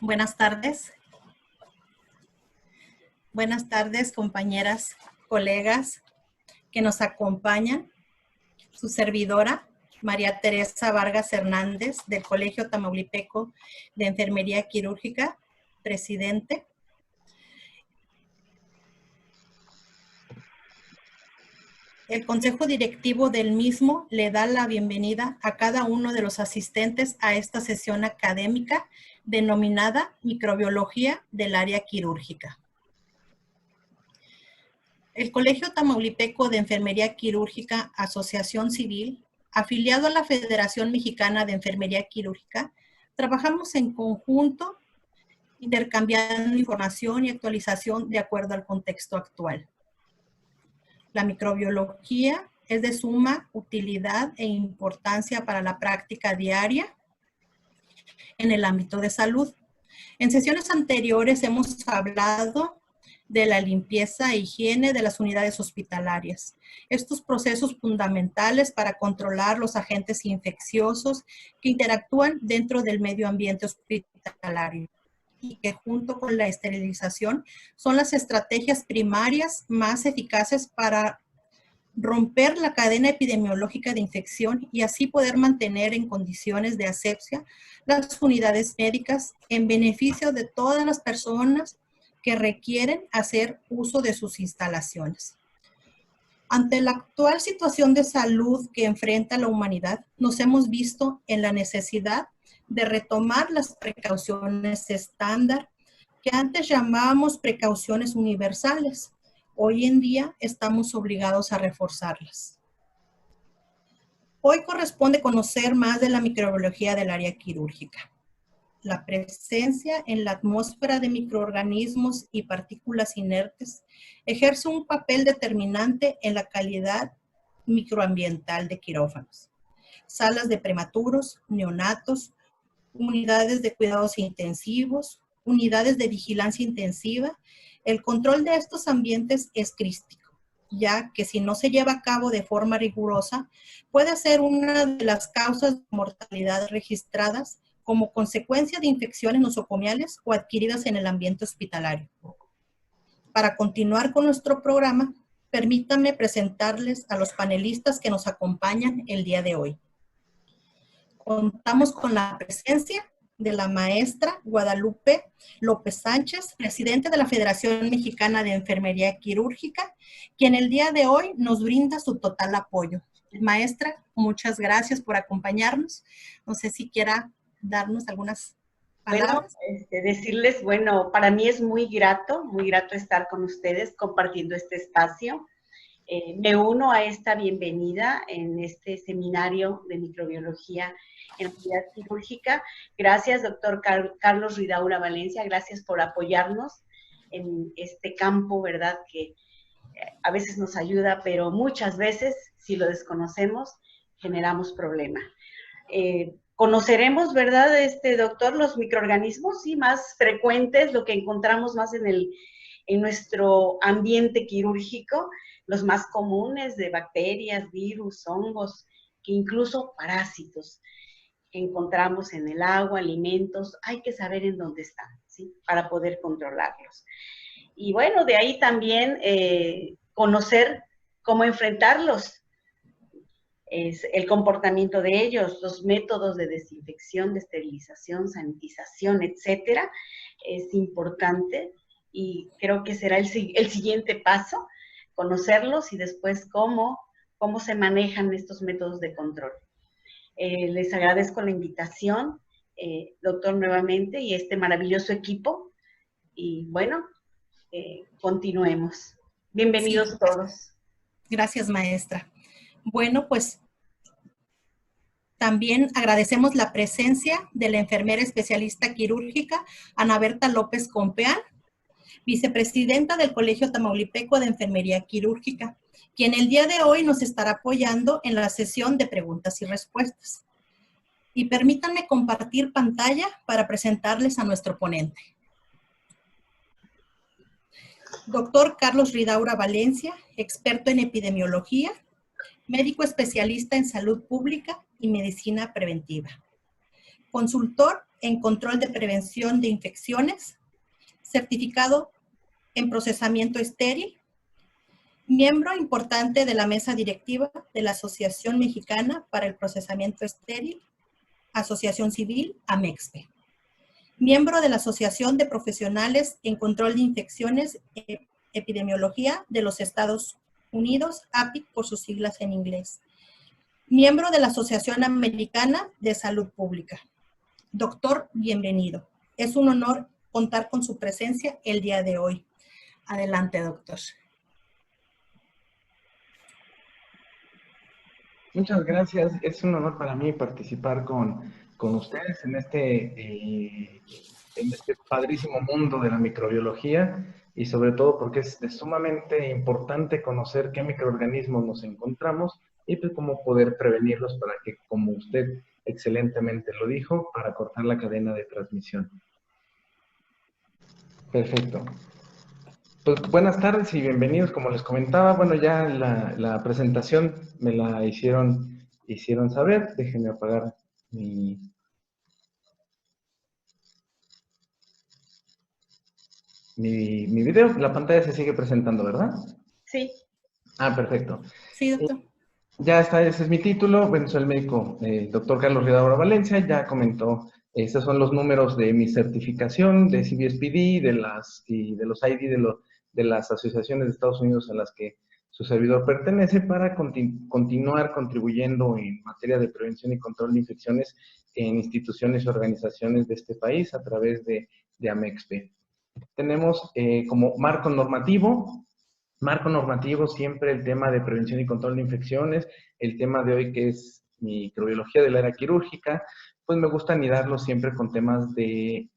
Buenas tardes. Buenas tardes, compañeras, colegas que nos acompañan. Su servidora, María Teresa Vargas Hernández, del Colegio Tamaulipeco de Enfermería Quirúrgica, presidente. El Consejo Directivo del mismo le da la bienvenida a cada uno de los asistentes a esta sesión académica denominada Microbiología del Área Quirúrgica. El Colegio Tamaulipeco de Enfermería Quirúrgica, Asociación Civil, afiliado a la Federación Mexicana de Enfermería Quirúrgica, trabajamos en conjunto, intercambiando información y actualización de acuerdo al contexto actual. La microbiología es de suma utilidad e importancia para la práctica diaria en el ámbito de salud. En sesiones anteriores hemos hablado de la limpieza e higiene de las unidades hospitalarias. Estos procesos fundamentales para controlar los agentes infecciosos que interactúan dentro del medio ambiente hospitalario y que junto con la esterilización son las estrategias primarias más eficaces para romper la cadena epidemiológica de infección y así poder mantener en condiciones de asepsia las unidades médicas en beneficio de todas las personas que requieren hacer uso de sus instalaciones. Ante la actual situación de salud que enfrenta la humanidad, nos hemos visto en la necesidad de retomar las precauciones estándar que antes llamábamos precauciones universales. Hoy en día estamos obligados a reforzarlas. Hoy corresponde conocer más de la microbiología del área quirúrgica. La presencia en la atmósfera de microorganismos y partículas inertes ejerce un papel determinante en la calidad microambiental de quirófanos, salas de prematuros, neonatos, unidades de cuidados intensivos, unidades de vigilancia intensiva. El control de estos ambientes es crítico, ya que si no se lleva a cabo de forma rigurosa, puede ser una de las causas de mortalidad registradas como consecuencia de infecciones nosocomiales o adquiridas en el ambiente hospitalario. Para continuar con nuestro programa, permítanme presentarles a los panelistas que nos acompañan el día de hoy. Contamos con la presencia de la maestra Guadalupe López Sánchez, presidente de la Federación Mexicana de Enfermería Quirúrgica, quien el día de hoy nos brinda su total apoyo. Maestra, muchas gracias por acompañarnos. No sé si quiera darnos algunas palabras. Decirles, para mí es muy grato estar con ustedes compartiendo este espacio. Me uno a esta bienvenida en este seminario de microbiología en unidad quirúrgica. Gracias, doctor Carlos Ridaura Valencia, gracias por apoyarnos en este campo, ¿verdad? Que a veces nos ayuda, pero muchas veces, si lo desconocemos, generamos problema. Conoceremos, ¿verdad, doctor, los microorganismos más frecuentes, lo que encontramos más en nuestro ambiente quirúrgico, los más comunes de bacterias, virus, hongos, que incluso parásitos que encontramos en el agua, alimentos. Hay que saber en dónde están, ¿sí? Para poder controlarlos. Y bueno, de ahí también conocer cómo enfrentarlos. Es el comportamiento de ellos, los métodos de desinfección, de esterilización, sanitización, etcétera, es importante y creo que será el siguiente paso, conocerlos y después cómo se manejan estos métodos de control. Les agradezco la invitación, doctor, nuevamente, y este maravilloso equipo. Y bueno, continuemos. Bienvenidos Sí. todos. Gracias, maestra. Bueno, pues también agradecemos la presencia de la enfermera especialista quirúrgica Ana Berta López Compeán, vicepresidenta del Colegio Tamaulipeco de Enfermería Quirúrgica, quien el día de hoy nos estará apoyando en la sesión de preguntas y respuestas. Y permítanme compartir pantalla para presentarles a nuestro ponente. Doctor Carlos Ridaura Valencia, experto en epidemiología, médico especialista en salud pública y medicina preventiva. Consultor en control de prevención de infecciones, certificado en procesamiento estéril, miembro importante de la mesa directiva de la Asociación Mexicana para el Procesamiento Estéril, Asociación Civil, AMEXPE. Miembro de la Asociación de Profesionales en Control de Infecciones e Epidemiología de los Estados Unidos, APIC por sus siglas en inglés. Miembro de la Asociación Americana de Salud Pública. Doctor, bienvenido. Es un honor contar con su presencia el día de hoy. Adelante, doctor. Muchas gracias. Es un honor para mí participar con ustedes en este padrísimo mundo de la microbiología y sobre todo porque es sumamente importante conocer qué microorganismos nos encontramos y pues cómo poder prevenirlos para que, como usted excelentemente lo dijo, para cortar la cadena de transmisión. Perfecto. Pues buenas tardes y bienvenidos. Como les comentaba, bueno, ya la presentación me la hicieron saber. Déjenme apagar mi video. La pantalla se sigue presentando, ¿verdad? Sí. Ah, perfecto. Sí, doctor. Ya está, ese es mi título. Bueno, soy el médico, el doctor Carlos Ridaura Valencia. Ya comentó, estos son los números de mi certificación de CBSPD, de los ID de las asociaciones de Estados Unidos a las que su servidor pertenece para continuar contribuyendo en materia de prevención y control de infecciones en instituciones y organizaciones de este país a través de AMEXPE. Tenemos como marco normativo siempre el tema de prevención y control de infecciones, el tema de hoy que es microbiología del área quirúrgica, pues me gusta anidarlo siempre con temas de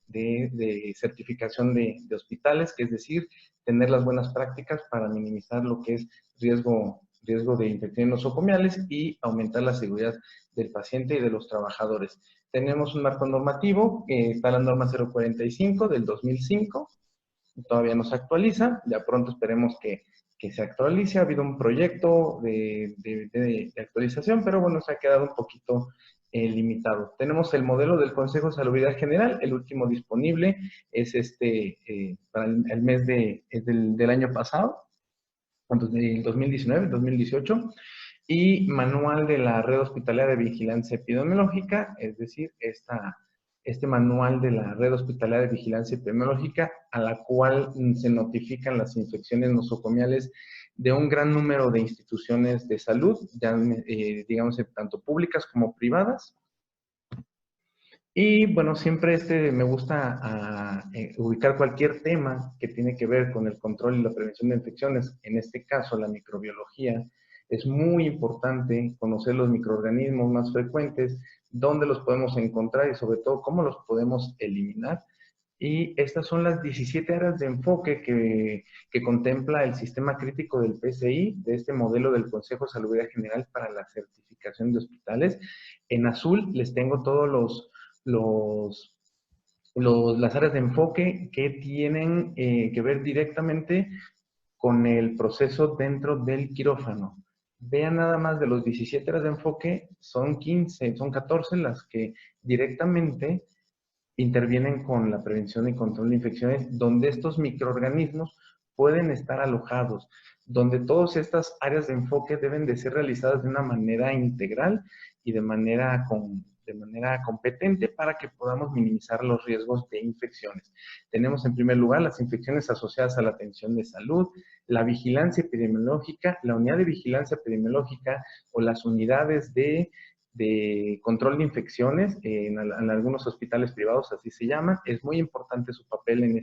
certificación de hospitales, que es decir, tener las buenas prácticas para minimizar lo que es riesgo de infecciones nosocomiales y aumentar la seguridad del paciente y de los trabajadores. Tenemos un marco normativo, está la norma 045 del 2005, todavía no se actualiza, ya pronto esperemos que se actualice. Ha habido un proyecto de actualización, pero bueno, se ha quedado un poquito limitado. Tenemos el modelo del Consejo de Salubridad General, el último disponible es para el mes del año pasado, del 2019, 2018, y manual de la Red Hospitalaria de Vigilancia Epidemiológica, es decir, este manual de la Red Hospitalaria de Vigilancia Epidemiológica, a la cual se notifican las infecciones nosocomiales de un gran número de instituciones de salud, ya, digamos, tanto públicas como privadas. Y bueno, siempre me gusta ubicar cualquier tema que tiene que ver con el control y la prevención de infecciones, en este caso la microbiología. Es muy importante conocer los microorganismos más frecuentes, dónde los podemos encontrar y sobre todo cómo los podemos eliminar. Y estas son las 17 áreas de enfoque que contempla el sistema crítico del PCI, de este modelo del Consejo de Salubridad General para la certificación de hospitales. En azul les tengo todos las áreas de enfoque que tienen que ver directamente con el proceso dentro del quirófano. Vean nada más, de los 17 áreas de enfoque, son 14 las que directamente intervienen con la prevención y control de infecciones, donde estos microorganismos pueden estar alojados, donde todas estas áreas de enfoque deben de ser realizadas de una manera integral y de manera competente para que podamos minimizar los riesgos de infecciones. Tenemos en primer lugar las infecciones asociadas a la atención de salud, la vigilancia epidemiológica, la unidad de vigilancia epidemiológica o las unidades de control de infecciones en algunos hospitales privados, así se llaman. Es muy importante su papel en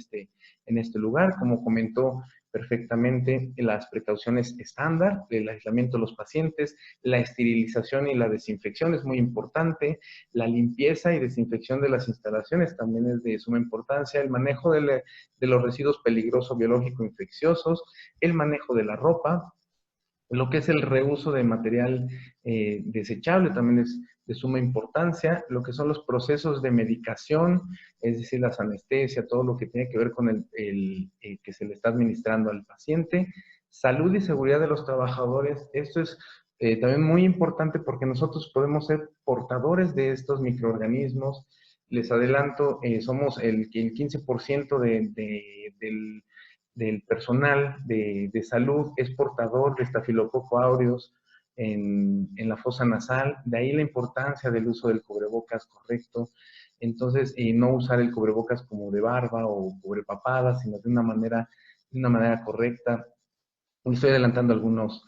este lugar, como comentó perfectamente, las precauciones estándar, el aislamiento de los pacientes, la esterilización y la desinfección es muy importante, la limpieza y desinfección de las instalaciones también es de suma importancia, el manejo de los residuos peligrosos biológico-infecciosos, el manejo de la ropa, lo que es el reuso de material desechable también es de suma importancia. Lo que son los procesos de medicación, es decir, las anestesias, todo lo que tiene que ver con el que se le está administrando al paciente. Salud y seguridad de los trabajadores. Esto es también muy importante porque nosotros podemos ser portadores de estos microorganismos. Les adelanto, somos el 15% del personal de salud es portador de estafilococo aureus en la fosa nasal. De ahí la importancia del uso del cubrebocas correcto. Entonces, no usar el cubrebocas como de barba o cubrepapada, sino de una manera correcta. Estoy adelantando algunos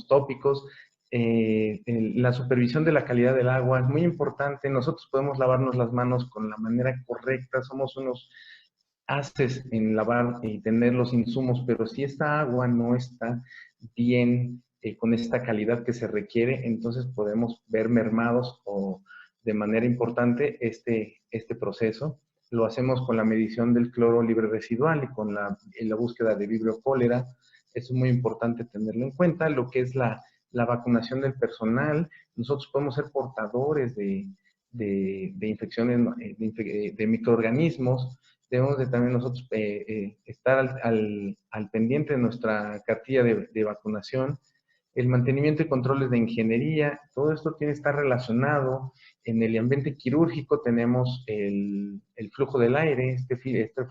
tópicos. La supervisión de la calidad del agua es muy importante. Nosotros podemos lavarnos las manos con la manera correcta. Somos unos haces en lavar y tener los insumos, pero si esta agua no está bien con esta calidad que se requiere, entonces podemos ver mermados o de manera importante este proceso. Lo hacemos con la medición del cloro libre residual y con la búsqueda de vibrio cólera. Eso es muy importante tenerlo en cuenta. Lo que es la vacunación del personal, nosotros podemos ser portadores de infecciones, de microorganismos. Debemos de también nosotros estar al pendiente de nuestra cartilla de vacunación. El mantenimiento y controles de ingeniería, todo esto tiene que estar relacionado. En el ambiente quirúrgico tenemos el flujo del aire. Este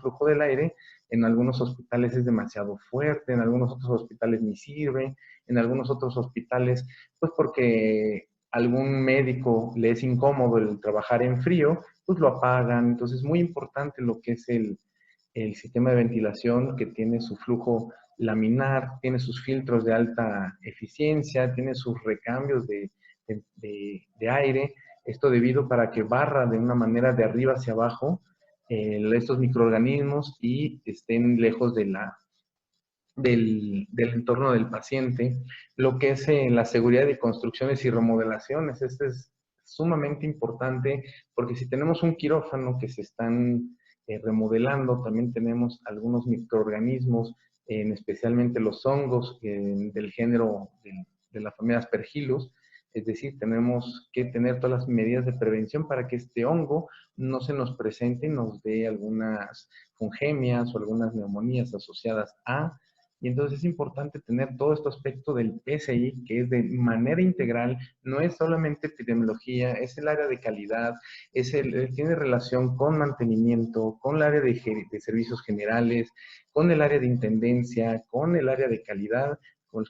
flujo del aire en algunos hospitales es demasiado fuerte, en algunos otros hospitales ni sirve, en algunos otros hospitales, pues porque algún médico le es incómodo el trabajar en frío, pues lo apagan. Entonces es muy importante lo que es el sistema de ventilación, que tiene su flujo laminar, tiene sus filtros de alta eficiencia, tiene sus recambios de aire. Esto debido para que barra de una manera de arriba hacia abajo estos microorganismos y estén lejos del entorno del paciente. Lo que es la seguridad de construcciones y remodelaciones, este es sumamente importante, porque si tenemos un quirófano que se están remodelando, también tenemos algunos microorganismos, especialmente los hongos del género de la familia Aspergillus. Es decir, tenemos que tener todas las medidas de prevención para que este hongo no se nos presente y nos dé algunas fungemias o algunas neumonías asociadas a. Y entonces es importante tener todo este aspecto del PSI, que es de manera integral, no es solamente epidemiología, es el área de calidad, tiene relación con mantenimiento, con el área de servicios generales, con el área de intendencia, con el área de calidad,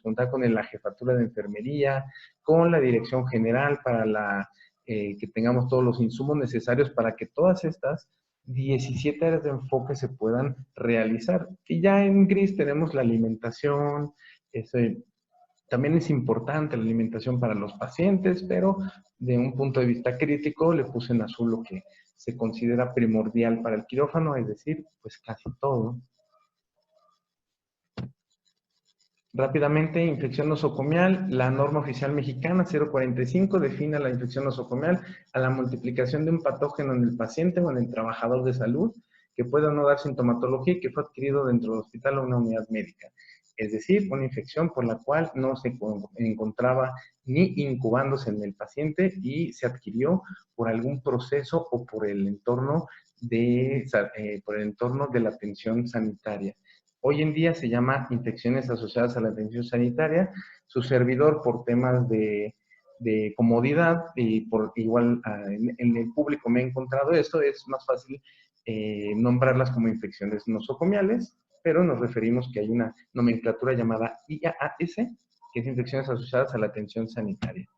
contar con la jefatura de enfermería, con la dirección general para que tengamos todos los insumos necesarios para que todas estas 17 áreas de enfoque se puedan realizar. Y ya en gris tenemos la alimentación. También es importante la alimentación para los pacientes, pero de un punto de vista crítico le puse en azul lo que se considera primordial para el quirófano, es decir, pues casi todo. Rápidamente, infección nosocomial. La norma oficial mexicana 045 define la infección nosocomial a la multiplicación de un patógeno en el paciente o en el trabajador de salud que puede o no dar sintomatología y que fue adquirido dentro del hospital o una unidad médica. Es decir, una infección por la cual no se encontraba ni incubándose en el paciente y se adquirió por algún proceso o por el entorno de la atención sanitaria. Hoy en día se llama infecciones asociadas a la atención sanitaria. Su servidor, por temas de comodidad y por igual en el público me he encontrado esto, es más fácil nombrarlas como infecciones nosocomiales, pero nos referimos que hay una nomenclatura llamada IAAS, que es infecciones asociadas a la atención sanitaria.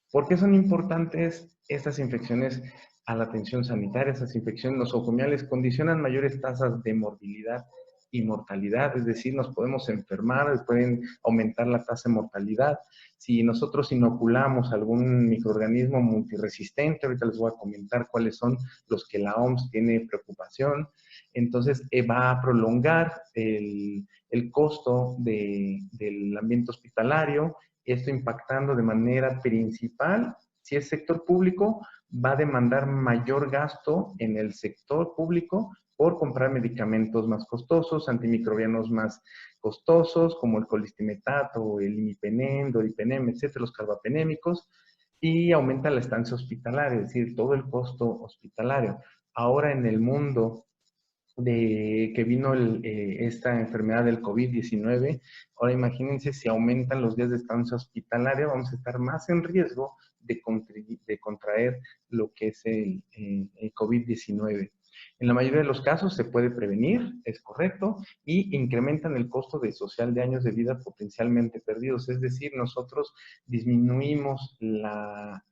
¿Por qué son importantes estas infecciones a la atención sanitaria? Estas infecciones nosocomiales condicionan mayores tasas de morbilidad y mortalidad, es decir, nos podemos enfermar, pueden aumentar la tasa de mortalidad. Si nosotros inoculamos algún microorganismo multiresistente, ahorita les voy a comentar cuáles son los que la OMS tiene preocupación, entonces va a prolongar el costo del ambiente hospitalario, esto impactando de manera principal. Si es sector público, va a demandar mayor gasto en el sector público por comprar medicamentos más costosos, antimicrobianos más costosos, como el colistimetato, el imipenem, doripenem, etcétera, los carbapenémicos, y aumenta la estancia hospitalaria, es decir, todo el costo hospitalario. Ahora en el mundo que vino esta enfermedad del COVID-19, ahora imagínense si aumentan los días de estancia hospitalaria, vamos a estar más en riesgo de contraer lo que es el COVID-19. En la mayoría de los casos se puede prevenir, es correcto, y incrementan el costo social de años de vida potencialmente perdidos. Es decir, nosotros disminuimos la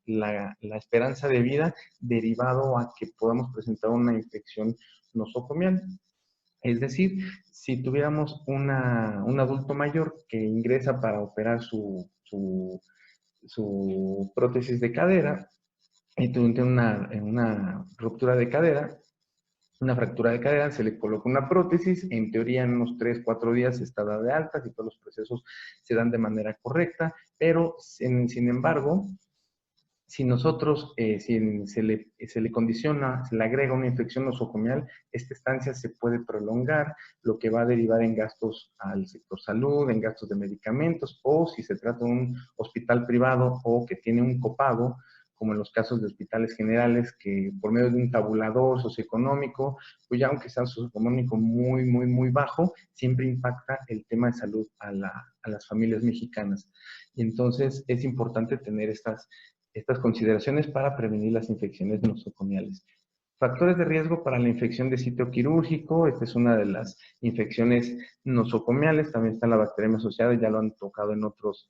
esperanza de vida derivado a que podamos presentar una infección nosocomial. Es decir, si tuviéramos un adulto mayor que ingresa para operar su prótesis de cadera y tiene una ruptura de cadera, una fractura de cadera, se le coloca una prótesis, en teoría en unos 3, 4 días está dada de alta, si todos los procesos se dan de manera correcta, pero sin embargo, si nosotros, se le condiciona, se le agrega una infección nosocomial, esta estancia se puede prolongar, lo que va a derivar en gastos al sector salud, en gastos de medicamentos, o si se trata de un hospital privado o que tiene un copago, como en los casos de hospitales generales, que por medio de un tabulador socioeconómico, pues ya aunque sea un socioeconómico muy bajo, siempre impacta el tema de salud a las familias mexicanas. Y entonces es importante tener estas consideraciones para prevenir las infecciones nosocomiales. Factores de riesgo para la infección de sitio quirúrgico. Esta es una de las infecciones nosocomiales. También está la bacteria asociada, ya lo han tocado en otros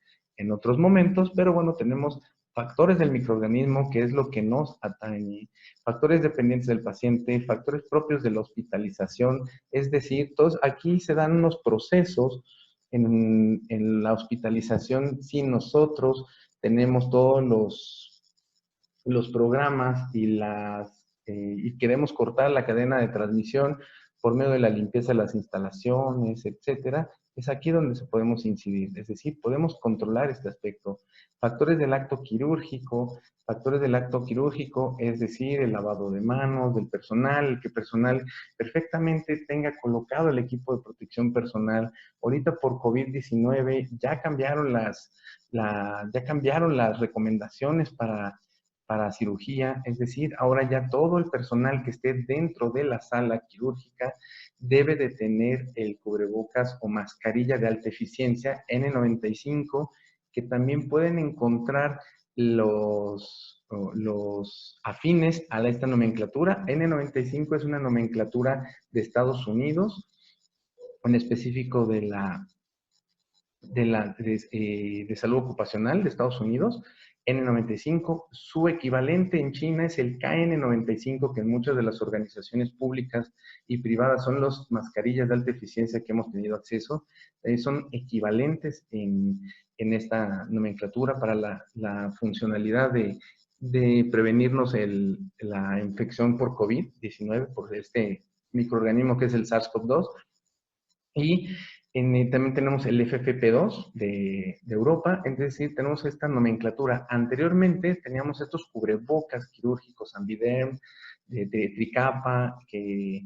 momentos, pero bueno, tenemos factores del microorganismo, que es lo que nos atañe, factores dependientes del paciente, factores propios de la hospitalización, es decir, todos aquí se dan unos procesos en la hospitalización si nosotros tenemos todos los programas y queremos cortar la cadena de transmisión por medio de la limpieza de las instalaciones, etcétera, es aquí donde podemos incidir. Es decir, podemos controlar este aspecto. Factores del acto quirúrgico, es decir, el lavado de manos del personal, el que el personal perfectamente tenga colocado el equipo de protección personal. Ahorita por COVID-19 ya cambiaron las recomendaciones para cirugía, es decir, ahora ya todo el personal que esté dentro de la sala quirúrgica debe de tener el cubrebocas o mascarilla de alta eficiencia N95, que también pueden encontrar los afines a esta nomenclatura. N95 es una nomenclatura de Estados Unidos, en específico de salud ocupacional de Estados Unidos. N95, su equivalente en China es el KN95, que en muchas de las organizaciones públicas y privadas son las mascarillas de alta eficiencia que hemos tenido acceso, son equivalentes en esta nomenclatura para la funcionalidad de prevenirnos la infección por COVID-19, por este microorganismo que es el SARS-CoV-2. Y también tenemos el FFP2 de Europa, es decir, tenemos esta nomenclatura. Anteriormente teníamos estos cubrebocas quirúrgicos Ambiderm, de tricapa, que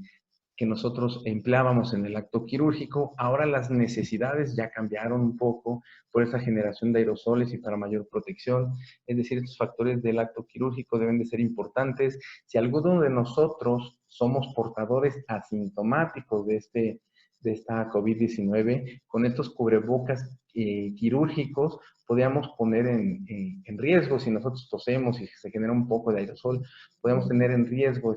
nosotros empleábamos en el acto quirúrgico. Ahora las necesidades ya cambiaron un poco por esa generación de aerosoles y para mayor protección. Es decir, estos factores del acto quirúrgico deben de ser importantes. Si alguno de nosotros somos portadores asintomáticos de esta COVID-19, con estos cubrebocas quirúrgicos podríamos poner en riesgo, si nosotros tosemos y se genera un poco de aerosol, podemos tener en riesgo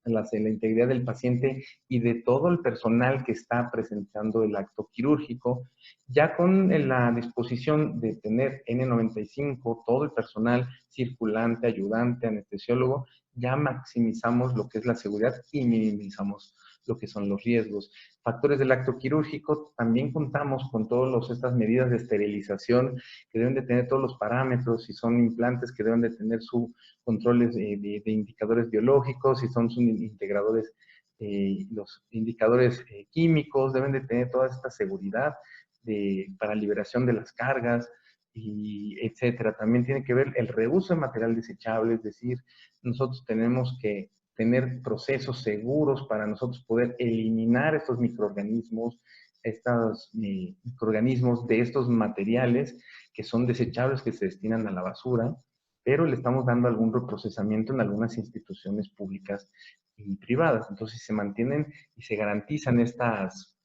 la integridad del paciente y de todo el personal que está presentando el acto quirúrgico. Ya con la disposición de tener N95, todo el personal circulante, ayudante, anestesiólogo, ya maximizamos lo que es la seguridad y minimizamos lo que son los riesgos. Factores del acto quirúrgico, también contamos con todas estas medidas de esterilización que deben de tener todos los parámetros, si son implantes que deben de tener sus controles de indicadores biológicos, si son sus integradores, los indicadores químicos, deben de tener toda esta seguridad para liberación de las cargas, y etcétera. También tiene que ver el reuso de material desechable, es decir, nosotros tenemos que tener procesos seguros para nosotros poder eliminar estos microorganismos de estos materiales que son desechables, que se destinan a la basura, pero le estamos dando algún reprocesamiento en algunas instituciones públicas y privadas. Entonces se mantienen y se garantizan estos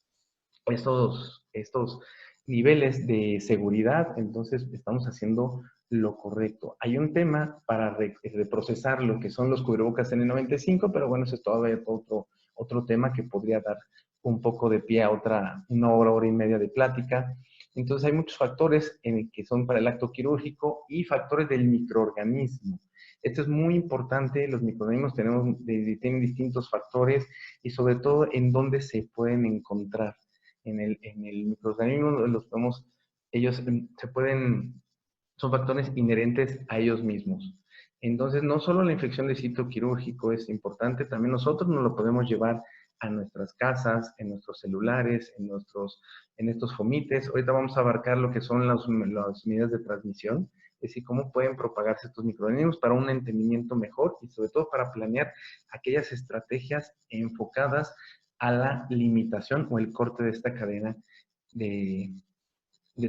niveles de seguridad. Entonces estamos haciendo lo correcto. Hay un tema para reprocesar lo que son los cubrebocas N95, pero bueno, eso es todavía otro tema que podría dar un poco de pie a una hora y media de plática. Entonces hay muchos factores que son para el acto quirúrgico y factores del microorganismo. Esto es muy importante, los microorganismos tienen distintos factores y sobre todo en dónde se pueden encontrar. En el microorganismo ellos son factores inherentes a ellos mismos. Entonces, no solo la infección de sitio quirúrgico es importante, también nosotros nos lo podemos llevar a nuestras casas, en nuestros celulares, en estos fomites. Ahorita vamos a abarcar lo que son las medidas de transmisión, es decir, cómo pueden propagarse estos microorganismos para un entendimiento mejor y sobre todo para planear aquellas estrategias enfocadas a la limitación o el corte de esta cadena de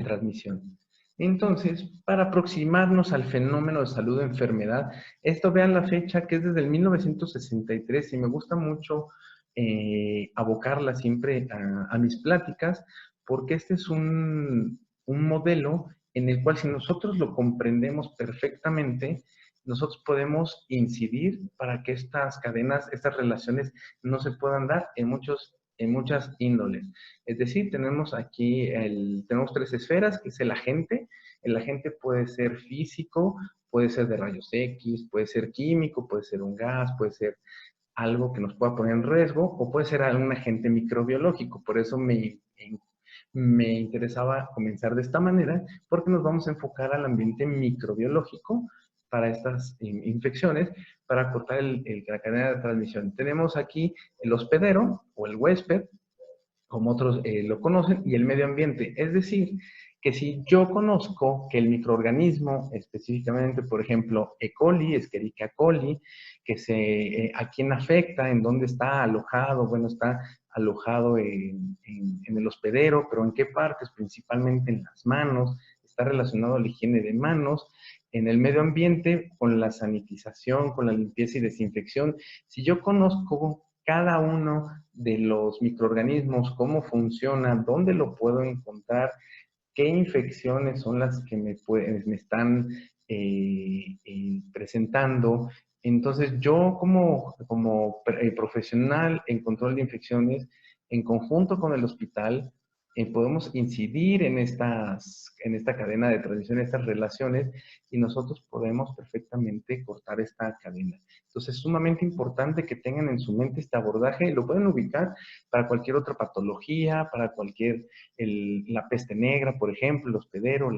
transmisión. Entonces, para aproximarnos al fenómeno de salud o enfermedad, esto vean la fecha que es desde el 1963 y me gusta mucho abocarla siempre a mis pláticas porque este es un modelo en el cual si nosotros lo comprendemos perfectamente, nosotros podemos incidir para que estas cadenas, estas relaciones no se puedan dar en muchas índoles. Es decir, tenemos aquí, tenemos 3 esferas, que es el agente. El agente puede ser físico, puede ser de rayos X, puede ser químico, puede ser un gas, puede ser algo que nos pueda poner en riesgo, o puede ser algún agente microbiológico. Por eso me interesaba comenzar de esta manera, porque nos vamos a enfocar al ambiente microbiológico para estas infecciones, para cortar la cadena de transmisión. Tenemos aquí el hospedero o el huésped, como otros lo conocen, y el medio ambiente. Es decir, que si yo conozco que el microorganismo, específicamente, por ejemplo, E. coli, Escherichia coli, a quién afecta, en dónde está alojado, bueno, está alojado en el hospedero, pero en qué partes, principalmente en las manos, está relacionado a la higiene de manos, en el medio ambiente, con la sanitización, con la limpieza y desinfección. Si yo conozco cada uno de los microorganismos, cómo funciona, dónde lo puedo encontrar, qué infecciones son las que me están presentando. Entonces, yo como profesional en control de infecciones, en conjunto con el hospital, podemos incidir en esta cadena de transmisión, estas relaciones, y nosotros podemos perfectamente cortar esta cadena. Entonces, es sumamente importante que tengan en su mente este abordaje. Lo pueden ubicar para cualquier otra patología, para la peste negra, por ejemplo, el hospedero,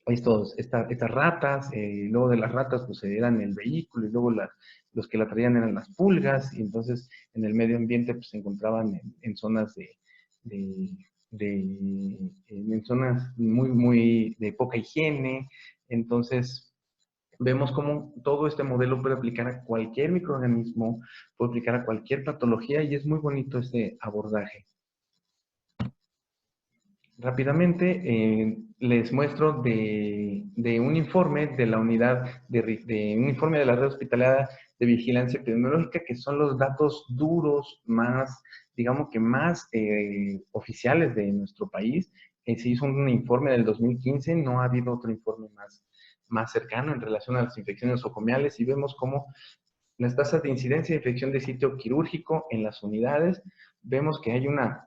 estas ratas, luego de las ratas pues eran el vehículo y luego los que la traían eran las pulgas, y entonces en el medio ambiente pues se encontraban en zonas en zonas muy de poca higiene. Entonces vemos cómo todo este modelo puede aplicar a cualquier microorganismo, puede aplicar a cualquier patología, y es muy bonito este abordaje. Rápidamente les muestro de un informe de la unidad, de un informe de la red hospitalaria de vigilancia epidemiológica, que son los datos duros más, digamos que más oficiales de nuestro país. Se hizo un informe del 2015, no ha habido otro informe más cercano en relación a las infecciones nosocomiales, y vemos cómo las tasas de incidencia de infección de sitio quirúrgico en las unidades, vemos que hay una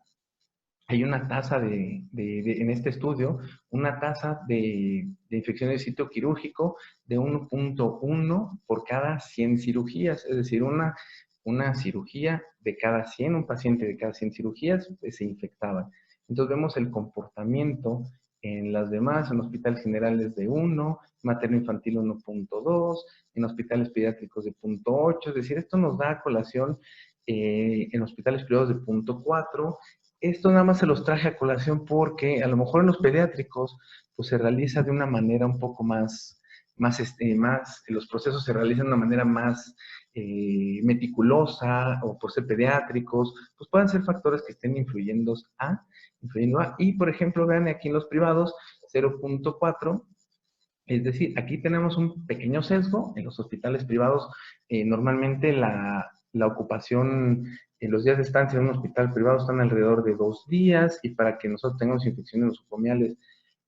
tasa en este estudio, una tasa de infección de sitio quirúrgico de 1.1 por cada 100 cirugías, es decir, una cirugía de cada 100, un paciente de cada 100 cirugías se infectaba. Entonces vemos el comportamiento en las demás, en hospitales generales de 1, materno-infantil 1.2, en hospitales pediátricos de 0.8, es decir, esto nos da a colación en hospitales privados de 0.4. Esto nada más se los traje a colación porque a lo mejor en los pediátricos pues se realiza de una manera un poco más los procesos se realizan de una manera más meticulosa, o por ser pediátricos, pues pueden ser factores que estén influyendo a. Y por ejemplo, vean aquí en los privados 0.4, es decir, aquí tenemos un pequeño sesgo. En los hospitales privados normalmente la ocupación en los días de estancia en un hospital privado están alrededor de 2 días, y para que nosotros tengamos infecciones nosocomiales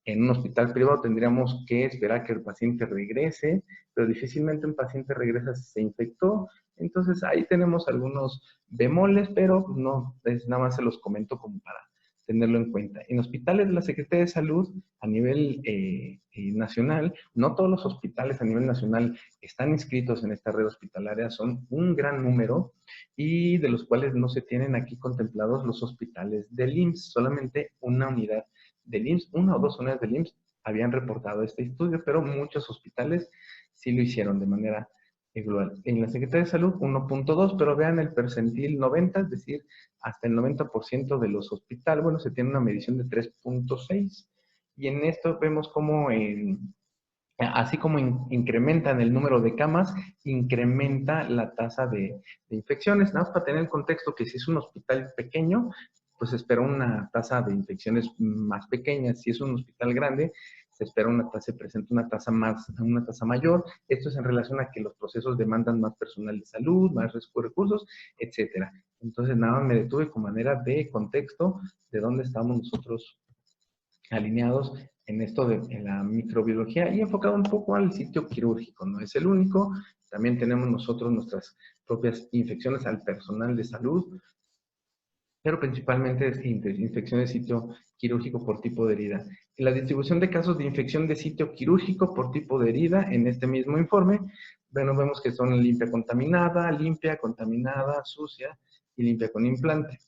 En un hospital privado tendríamos que esperar que el paciente regrese, pero difícilmente un paciente regresa si se infectó. Entonces ahí tenemos algunos bemoles, pero no, nada más se los comento como para tenerlo en cuenta. En hospitales de la Secretaría de Salud a nivel nacional, no todos los hospitales a nivel nacional están inscritos en esta red hospitalaria, son un gran número y de los cuales no se tienen aquí contemplados los hospitales del IMSS, solamente una unidad del IMSS, una o dos unidades del IMSS habían reportado este estudio, pero muchos hospitales sí lo hicieron de manera global. En la Secretaría de Salud 1.2, pero vean el percentil 90, es decir, hasta el 90% de los hospitales, bueno, se tiene una medición de 3.6, y en esto vemos como así como incrementan el número de camas, incrementa la tasa de infecciones. Nada más para tener el contexto que si es un hospital pequeño, pues se espera una tasa de infecciones más pequeña. Si es un hospital grande, se espera se presenta una tasa mayor. Esto es en relación a que los procesos demandan más personal de salud, más recursos, etcétera. Entonces, nada más me detuve con manera de contexto de dónde estamos nosotros alineados en esto en la microbiología y enfocado un poco al sitio quirúrgico. No es el único, también tenemos nosotros nuestras propias infecciones al personal de salud, pero principalmente es infección de sitio quirúrgico por tipo de herida. La distribución de casos de infección de sitio quirúrgico por tipo de herida en este mismo informe, bueno, vemos que son limpia, contaminada, sucia y limpia con implante.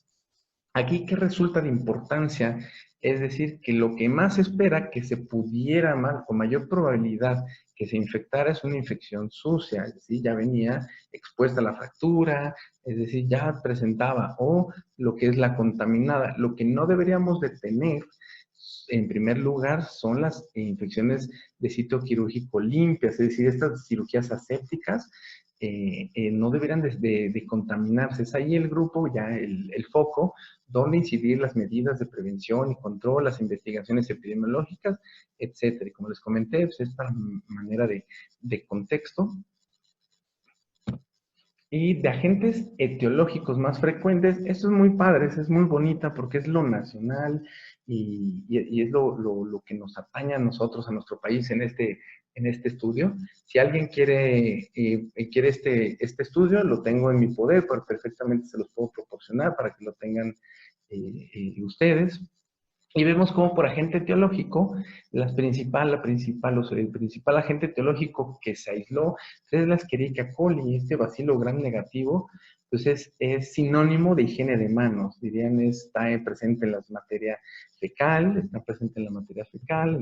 Aquí, ¿qué resulta de importancia? Es decir, que lo que más se espera que se pudiera, con mayor probabilidad que se infectara, es una infección sucia, es decir, ya venía expuesta a la fractura, es decir, ya presentaba, o lo que es la contaminada. Lo que no deberíamos de tener, en primer lugar, son las infecciones de sitio quirúrgico limpias, es decir, estas cirugías asépticas, no deberían de contaminarse. Es ahí el grupo, ya el foco, donde incidir las medidas de prevención y control, las investigaciones epidemiológicas, etcétera. Y como les comenté, pues esta manera de contexto. Y de agentes etiológicos más frecuentes, eso es muy padre, eso es muy bonita porque es lo nacional y es lo que nos atañe a nosotros, a nuestro país en este estudio. Si alguien quiere este estudio, lo tengo en mi poder, pero perfectamente se los puedo proporcionar para que lo tengan ustedes. Y vemos cómo por agente etiológico, el principal agente etiológico que se aisló es la Escherichia coli. Este bacilo gram negativo, pues es sinónimo de higiene de manos. Dirían, está presente en la materia fecal, en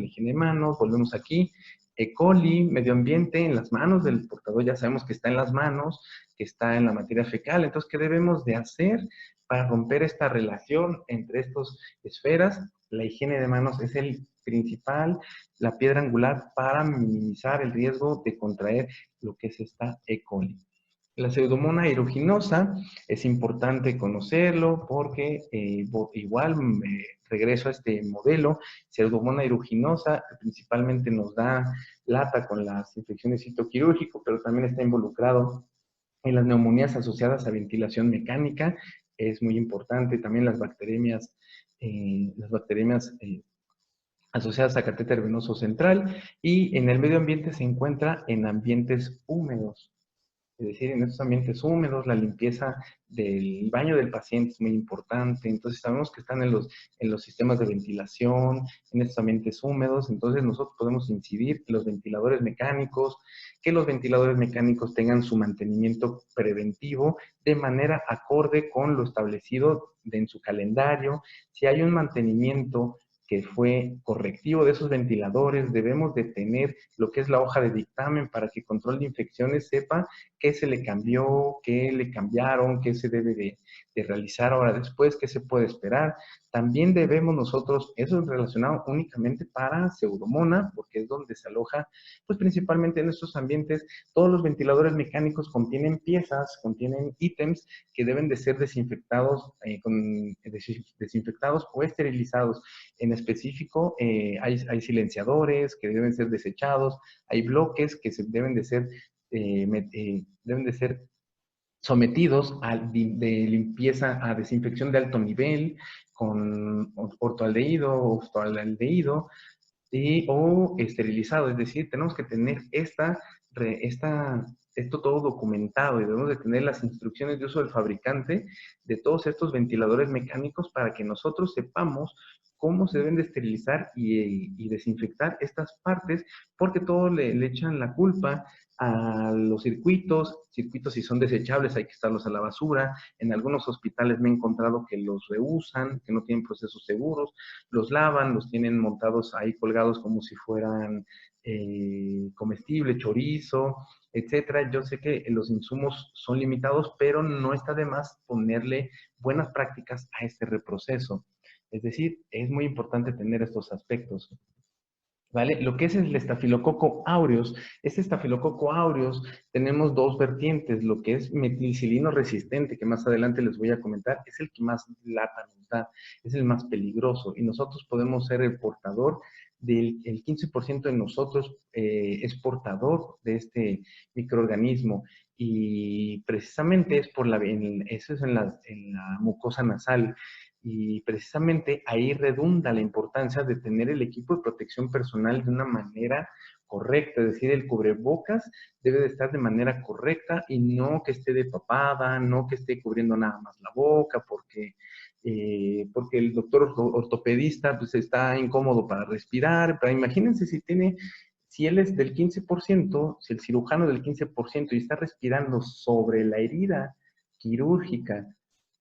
la higiene de manos. Volvemos aquí. E. coli, medio ambiente, en las manos del portador, ya sabemos que está en las manos, que está en la materia fecal. Entonces, ¿qué debemos de hacer para romper esta relación entre estas esferas? La higiene de manos es la piedra angular para minimizar el riesgo de contraer lo que es esta E. coli. La Pseudomonas aeruginosa es importante conocerlo porque igual regreso a este modelo. Pseudomonas aeruginosa principalmente nos da lata con las infecciones de sitio quirúrgico, pero también está involucrado en las neumonías asociadas a ventilación mecánica. Es muy importante también las bacteriemias asociadas a catéter venoso central, y en el medio ambiente se encuentra en ambientes húmedos. Es decir, en estos ambientes húmedos, la limpieza del baño del paciente es muy importante. Entonces, sabemos que están en los sistemas de ventilación, en estos ambientes húmedos. Entonces, nosotros podemos incidir en los ventiladores mecánicos, que los ventiladores mecánicos tengan su mantenimiento preventivo de manera acorde con lo establecido en su calendario. Si hay un mantenimiento que fue correctivo de esos ventiladores, debemos de tener lo que es la hoja de dictamen para que el control de infecciones sepa qué se le cambió, qué le cambiaron, qué se debe de realizar ahora después, qué se puede esperar. También debemos nosotros, eso es relacionado únicamente para Pseudomonas, porque es donde se aloja, pues principalmente en estos ambientes, todos los ventiladores mecánicos contienen piezas, contienen ítems que deben de ser desinfectados, desinfectados o esterilizados. En específico, hay silenciadores que deben ser desechados, hay bloques que deben de ser sometidos de limpieza a desinfección de alto nivel con ortoaldehído o fosfoaldehído. o esterilizado. Es decir, tenemos que tener esto todo documentado y debemos de tener las instrucciones de uso del fabricante de todos estos ventiladores mecánicos para que nosotros sepamos cómo se deben de esterilizar y desinfectar estas partes, porque todos le echan la culpa a los circuitos si son desechables hay que estarlos a la basura. En algunos hospitales me he encontrado que los reusan, que no tienen procesos seguros, los lavan, los tienen montados ahí colgados como si fueran comestible, chorizo, etcétera. Yo sé que los insumos son limitados, pero no está de más ponerle buenas prácticas a este reproceso. Es decir, es muy importante tener estos aspectos. ¿Vale? Lo que es el estafilococo aureus. Este estafilococo aureus tenemos dos vertientes. Lo que es metilcilino resistente, que más adelante les voy a comentar, es el que más lata nos da, es el más peligroso. Y nosotros podemos ser el portador del 15% de nosotros es portador de este microorganismo. Y precisamente es eso es en la mucosa nasal. Y precisamente ahí redunda la importancia de tener el equipo de protección personal de una manera correcta, es decir, el cubrebocas debe de estar de manera correcta y no que esté de papada, no que esté cubriendo nada más la boca, porque el doctor ortopedista pues está incómodo para respirar, pero imagínense si él es del 15%, si el cirujano del 15% y está respirando sobre la herida quirúrgica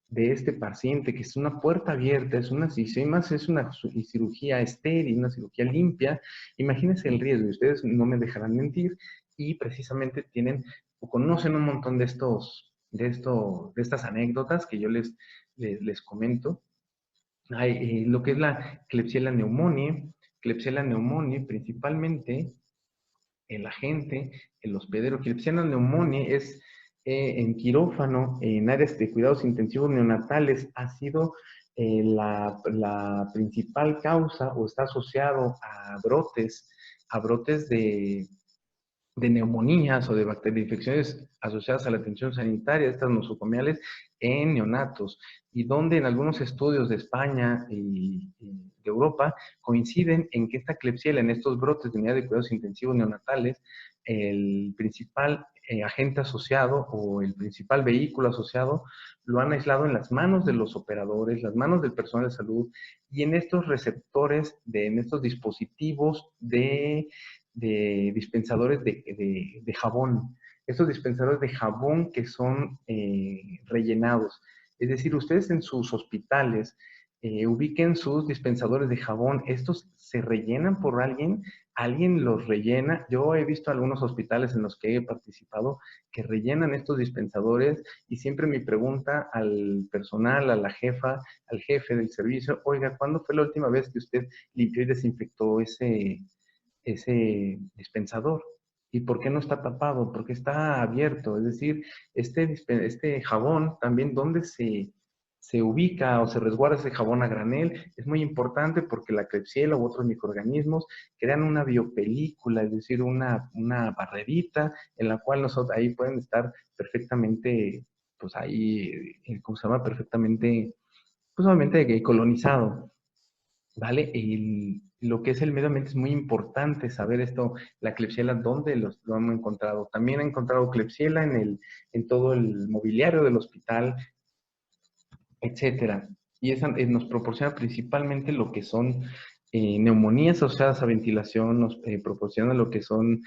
de este paciente, que es una puerta abierta, es una cirugía estéril, una cirugía limpia, imagínense el riesgo, y ustedes no me dejarán mentir, y precisamente tienen o conocen un montón de estas anécdotas que yo les comento. Hay, lo que es la Klebsiella pneumoniae, principalmente el agente, el hospedero. Klebsiella pneumoniae es en quirófano, en áreas de cuidados intensivos neonatales, ha sido la principal causa o está asociado a brotes de neumonías o de infecciones asociadas a la atención sanitaria, estas nosocomiales, en neonatos, y donde en algunos estudios de España y de Europa coinciden en que esta Klebsiella, en estos brotes de unidad de cuidados intensivos neonatales, el principal agente asociado o el principal vehículo asociado lo han aislado en las manos de los operadores, las manos del personal de salud y en estos receptores, en estos dispositivos de dispensadores de jabón. Estos dispensadores de jabón que son rellenados. Es decir, ustedes en sus hospitales ubiquen sus dispensadores de jabón. Estos se rellenan por alguien los rellena. Yo he visto algunos hospitales en los que he participado que rellenan estos dispensadores y siempre mi pregunta al personal, a la jefa, al jefe del servicio, oiga, ¿cuándo fue la última vez que usted limpió y desinfectó ese dispensador? ¿Y por qué no está tapado? ¿Por qué está abierto? Es decir, este jabón también, ¿dónde se ubica o se resguarda ese jabón a granel? Es muy importante porque la Klebsiella u otros microorganismos crean una biopelícula, es decir, una barrerita en la cual nosotros ahí pueden estar perfectamente, pues ahí, ¿cómo se llama? Perfectamente, pues obviamente colonizado. ¿Vale? Y lo que es el medio ambiente es muy importante saber esto, la Klebsiella, ¿dónde lo hemos encontrado? También he encontrado Klebsiella en todo el mobiliario del hospital, etcétera. Y esa nos proporciona principalmente lo que son neumonías asociadas a ventilación, nos proporciona lo que son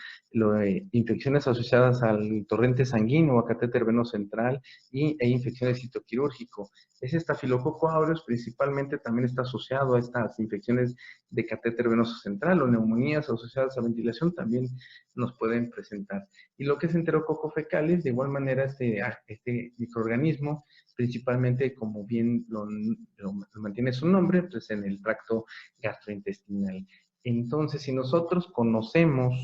infecciones asociadas al torrente sanguíneo, a catéter venoso central e infecciones citoquirúrgico. Ese estafilococo aureus principalmente también está asociado a estas infecciones de catéter venoso central o neumonías asociadas a ventilación también nos pueden presentar. Y lo que es enterococo fecalis, de igual manera este microorganismo principalmente, como bien lo mantiene su nombre, pues en el tracto gastrointestinal. Entonces, si nosotros conocemos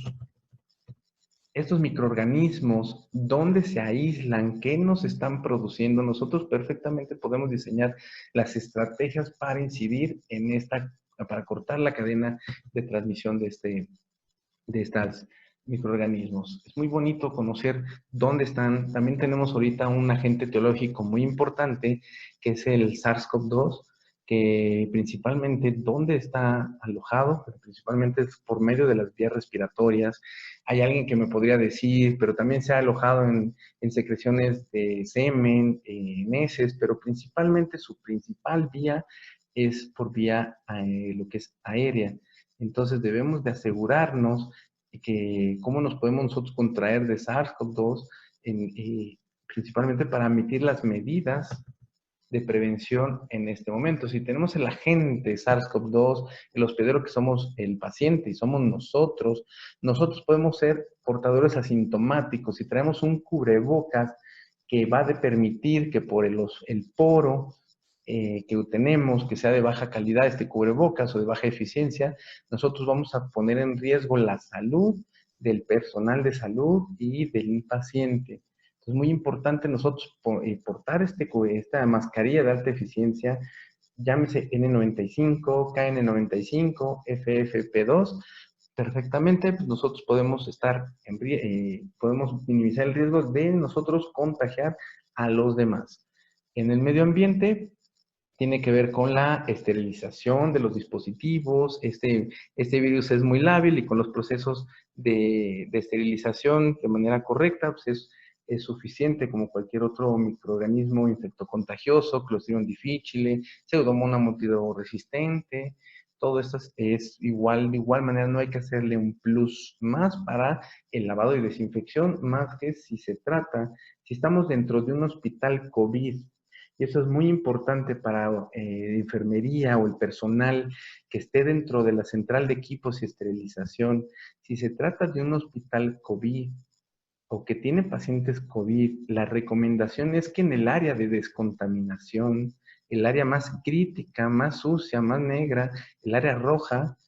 estos microorganismos, dónde se aíslan, qué nos están produciendo, nosotros perfectamente podemos diseñar las estrategias para incidir en para cortar la cadena de transmisión de estas microorganismos. Es muy bonito conocer dónde están. También tenemos ahorita un agente etiológico muy importante, que es el SARS-CoV-2, que principalmente dónde está alojado, pero principalmente es por medio de las vías respiratorias. Hay alguien que me podría decir, pero también se ha alojado en secreciones de semen, en heces, pero principalmente su principal vía es por vía lo que es aérea. Entonces debemos de asegurarnos que cómo nos podemos nosotros contraer de SARS-CoV-2, principalmente para emitir las medidas de prevención en este momento. Si tenemos el agente SARS-CoV-2, el hospedero que somos el paciente y somos nosotros, nosotros podemos ser portadores asintomáticos. Si traemos un cubrebocas que va a permitir que por el poro que tenemos, que sea de baja calidad este cubrebocas o de baja eficiencia, nosotros vamos a poner en riesgo la salud del personal de salud y del paciente. Es muy importante nosotros portar esta mascarilla de alta eficiencia, llámese N95, KN95, FFP2, perfectamente pues nosotros podemos podemos minimizar el riesgo de nosotros contagiar a los demás. En el medio ambiente tiene que ver con la esterilización de los dispositivos. Este virus es muy lábil y con los procesos de esterilización de manera correcta, pues es suficiente como cualquier otro microorganismo infectocontagioso, Clostridium difficile, Pseudomonas multiresistente. Todo esto es igual, de igual manera no hay que hacerle un plus más para el lavado y desinfección, más que si estamos dentro de un hospital COVID. Y eso es muy importante para enfermería o el personal que esté dentro de la central de equipos y esterilización. Si se trata de un hospital COVID o que tiene pacientes COVID, la recomendación es que en el área de descontaminación, el área más crítica, más sucia, más negra, el área roja,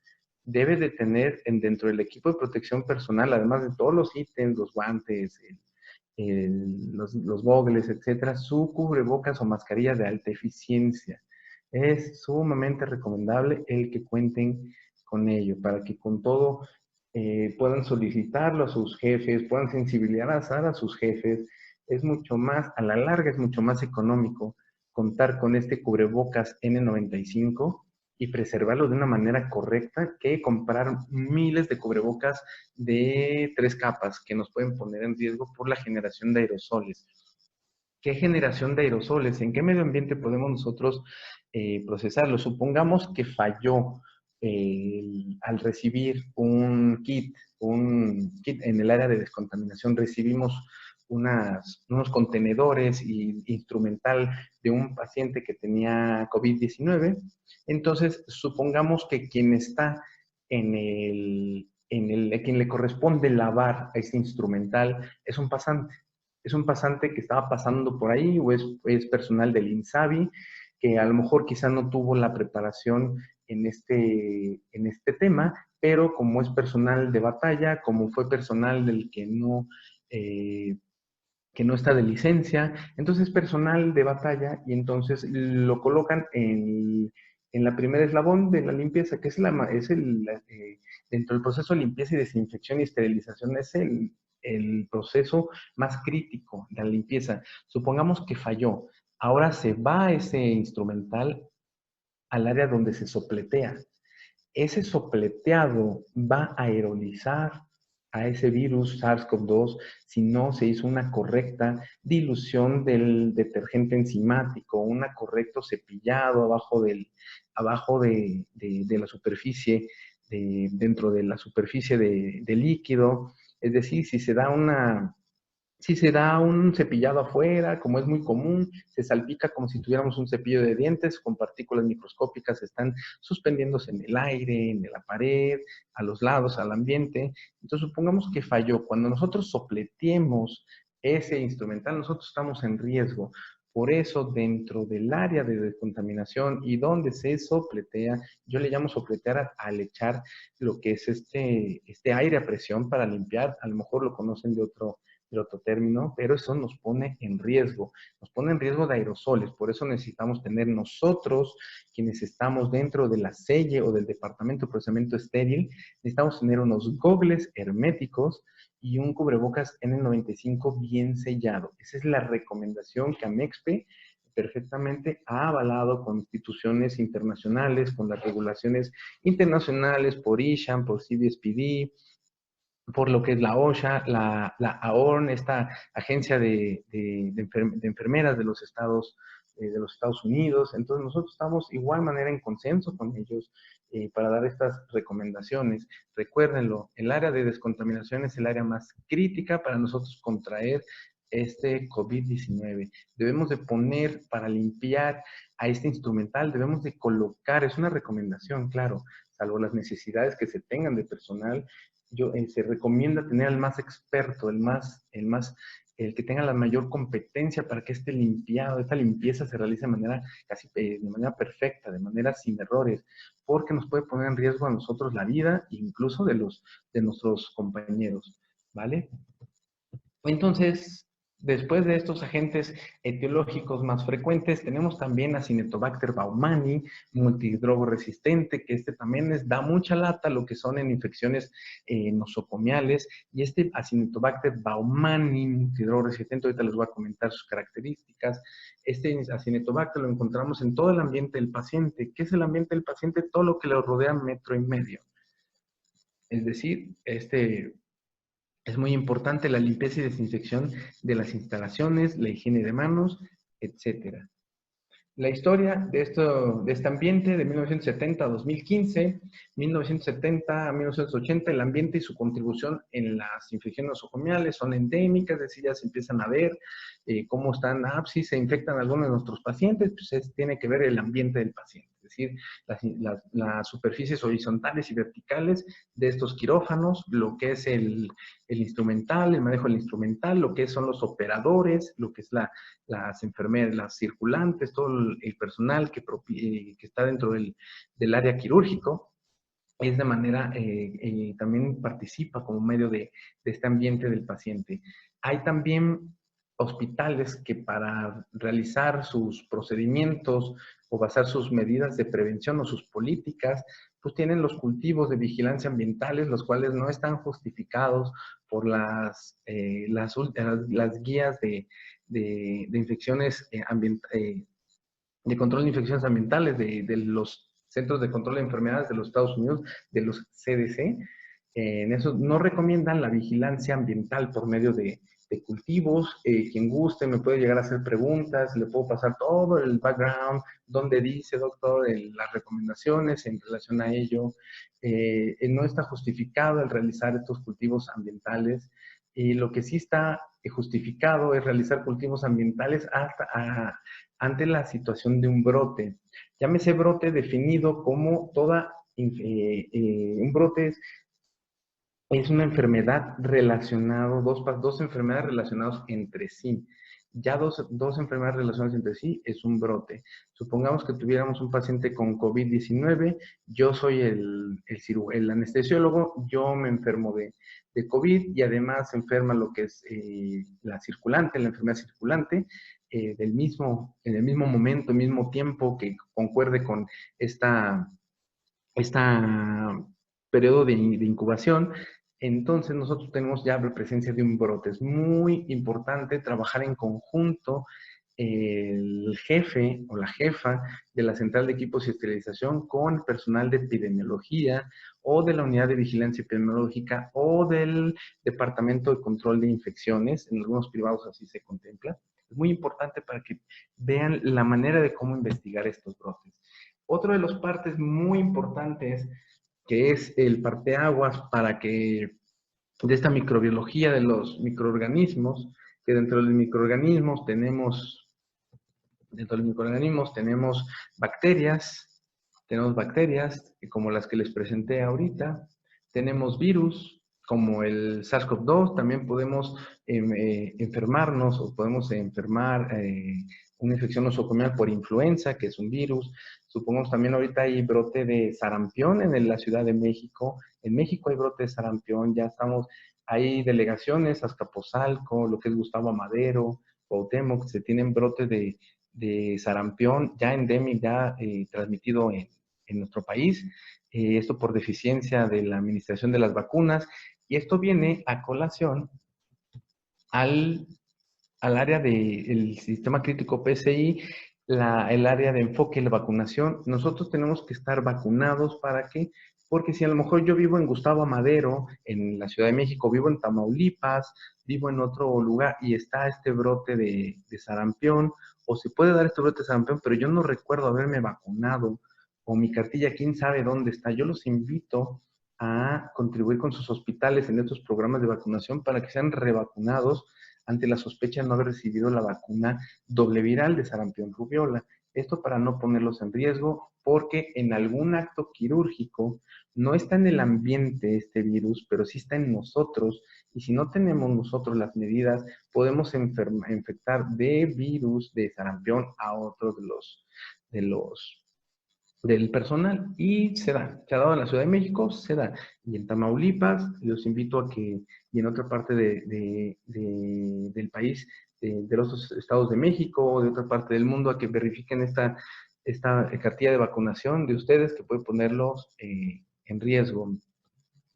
debe de tener dentro del equipo de protección personal, además de todos los ítems, los guantes, los gogles, etcétera, su cubrebocas o mascarilla de alta eficiencia. Es sumamente recomendable el que cuenten con ello, para que con todo puedan solicitarlo a sus jefes, puedan sensibilizar a sus jefes. Es mucho más, a la larga es mucho más económico contar con este cubrebocas N95 y preservarlo de una manera correcta que comprar miles de cubrebocas de 3 capas que nos pueden poner en riesgo por la generación de aerosoles. ¿Qué generación de aerosoles? ¿En qué medio ambiente podemos nosotros procesarlo? Supongamos que falló al recibir un kit en el área de descontaminación, recibimos unos contenedores y instrumental de un paciente que tenía COVID-19. Entonces, supongamos que quien está a quien le corresponde lavar ese instrumental es un pasante. Es un pasante que estaba pasando por ahí o es personal del INSABI, que a lo mejor quizá no tuvo la preparación en este tema, pero como es personal de batalla, como fue personal del que no está de licencia, entonces personal de batalla y entonces lo colocan en la primera eslabón de la limpieza, que dentro del proceso de limpieza y desinfección y esterilización, es el proceso más crítico de la limpieza. Supongamos que falló. Ahora se va ese instrumental al área donde se sopletea. Ese sopleteado va a aerolizar a ese virus SARS-CoV-2 si no se hizo una correcta dilución del detergente enzimático, un correcto cepillado abajo de la superficie, dentro de la superficie de líquido. Es decir, si se da un cepillado afuera, como es muy común, se salpica como si tuviéramos un cepillo de dientes con partículas microscópicas, están suspendiéndose en el aire, en la pared, a los lados, al ambiente. Entonces, supongamos que falló. Cuando nosotros sopleteemos ese instrumental, nosotros estamos en riesgo. Por eso, dentro del área de descontaminación y donde se sopletea, yo le llamo sopletear al echar lo que es este aire a presión para limpiar. A lo mejor lo conocen de otro término, pero eso nos pone en riesgo de aerosoles. Por eso necesitamos tener nosotros, quienes estamos dentro de la selle o del departamento de procesamiento estéril, necesitamos tener unos gogles herméticos y un cubrebocas N95 bien sellado. Esa es la recomendación que Amexpe perfectamente avalado con instituciones internacionales, con las regulaciones internacionales, por ISHAM, por CBSPD, por lo que es la OSHA, la AORN, esta agencia de enfermeras de los Estados Unidos. Entonces nosotros estamos igual manera en consenso con ellos para dar estas recomendaciones. Recuérdenlo, el área de descontaminación es el área más crítica para nosotros contraer este COVID-19. Debemos de poner para limpiar a este instrumental, debemos de colocar, es una recomendación, claro, salvo las necesidades que se tengan de personal, se recomienda tener al más experto, el que tenga la mayor competencia para que este limpiado, esta limpieza se realice de manera de manera perfecta, de manera sin errores, porque nos puede poner en riesgo a nosotros la vida, incluso de nuestros compañeros, ¿vale? Entonces, después de estos agentes etiológicos más frecuentes, tenemos también Acinetobacter baumannii, multidrogoresistente, que también da mucha lata lo que son en infecciones nosocomiales, y este Acinetobacter baumannii, multidrogoresistente, ahorita les voy a comentar sus características. Este Acinetobacter lo encontramos en todo el ambiente del paciente. ¿Qué es el ambiente del paciente? Todo lo que le rodea 1,5 metros. Es decir, es muy importante la limpieza y desinfección de las instalaciones, la higiene de manos, etcétera. La historia de este ambiente de 1970 a 2015, 1970 a 1980, el ambiente y su contribución en las infecciones nosocomiales son endémicas, es decir, ya se empiezan a ver cómo están, si se infectan algunos de nuestros pacientes, pues tiene que ver el ambiente del paciente, es decir, las superficies horizontales y verticales de estos quirófanos, lo que es el instrumental, el manejo del instrumental, lo que son los operadores, lo que es las enfermeras, las circulantes, todo el personal que está dentro del área quirúrgico, es de manera, también participa como medio de este ambiente del paciente. Hay también hospitales que para realizar sus procedimientos o basar sus medidas de prevención o sus políticas, pues tienen los cultivos de vigilancia ambientales, los cuales no están justificados por las guías de infecciones de control de infecciones ambientales de los Centros de Control de Enfermedades de los Estados Unidos, de los CDC. En eso no recomiendan la vigilancia ambiental por medio de cultivos. Quien guste me puede llegar a hacer preguntas, le puedo pasar todo el background, donde dice, doctor, las recomendaciones en relación a ello. No está justificado el realizar estos cultivos ambientales. Lo que sí está justificado es realizar cultivos ambientales ante la situación de un brote. Llámese brote definido como un brote es una enfermedad relacionada, dos enfermedades relacionadas entre sí. Ya dos enfermedades relacionadas entre sí es un brote. Supongamos que tuviéramos un paciente con COVID-19, yo soy el anestesiólogo, yo me enfermo de COVID y además enferma lo que es la enfermedad circulante, en el mismo momento, mismo tiempo que concuerde con esta periodo de incubación. Entonces nosotros tenemos ya la presencia de un brote. Es muy importante trabajar en conjunto el jefe o la jefa de la central de equipos y esterilización con personal de epidemiología o de la unidad de vigilancia epidemiológica o del departamento de control de infecciones. En algunos privados así se contempla. Es muy importante para que vean la manera de cómo investigar estos brotes. Otro de los partes muy importantes que es el parteaguas de esta microbiología de los microorganismos, que dentro de los microorganismos tenemos bacterias, como las que les presenté ahorita, tenemos virus, como el SARS-CoV-2, también podemos enfermarnos o podemos enfermar una infección nosocomial por influenza, que es un virus. Supongamos también ahorita hay brote de sarampión en la Ciudad de México. En México hay brote de sarampión, hay delegaciones, Azcapotzalco, lo que es Gustavo Amadero, Cuauhtémoc, se tienen brotes de sarampión ya endémico, ya transmitido en nuestro país. Esto por deficiencia de la administración de las vacunas. Y esto viene a colación al al área del sistema crítico PSI, el área de enfoque y la vacunación. Nosotros tenemos que estar vacunados. ¿Para qué? Porque si a lo mejor yo vivo en Gustavo Amadero, en la Ciudad de México, vivo en Tamaulipas, vivo en otro lugar y está este brote de sarampión, o se puede dar este brote de sarampión, pero yo no recuerdo haberme vacunado, o mi cartilla, quién sabe dónde está. Yo los invito a contribuir con sus hospitales en estos programas de vacunación para que sean revacunados ante la sospecha de no haber recibido la vacuna doble viral de sarampión rubiola. Esto para no ponerlos en riesgo, porque en algún acto quirúrgico no está en el ambiente este virus, pero sí está en nosotros, y si no tenemos nosotros las medidas, podemos infectar de virus de sarampión a otros del personal, y se ha dado en la Ciudad de México, se da, y en Tamaulipas. Los invito a que, y en otra parte del país, de los estados de México o de otra parte del mundo, a que verifiquen esta cartilla de vacunación de ustedes, que puede ponerlos en riesgo.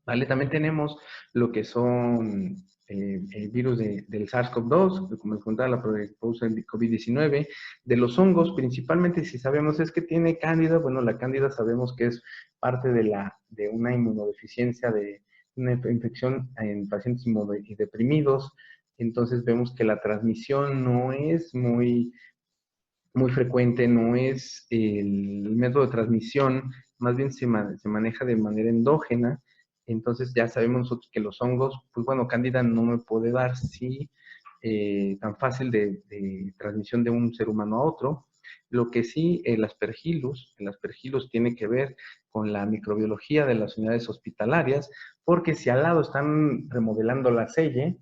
¿Vale? También tenemos lo que son el virus del SARS-CoV-2, como les contaba, la produce el COVID-19, de los hongos, principalmente. Si sabemos es que tiene cándida, bueno, la cándida sabemos que es parte de una inmunodeficiencia, de una infección en pacientes inmunodeprimidos. Entonces vemos que la transmisión no es muy frecuente, no es el método de transmisión, más bien se maneja de manera endógena. Entonces ya sabemos nosotros que los hongos, pues bueno, cándida no me puede dar tan fácil de transmisión de un ser humano a otro. Lo que sí, el aspergillus tiene que ver con la microbiología de las unidades hospitalarias, porque si al lado están remodelando la selle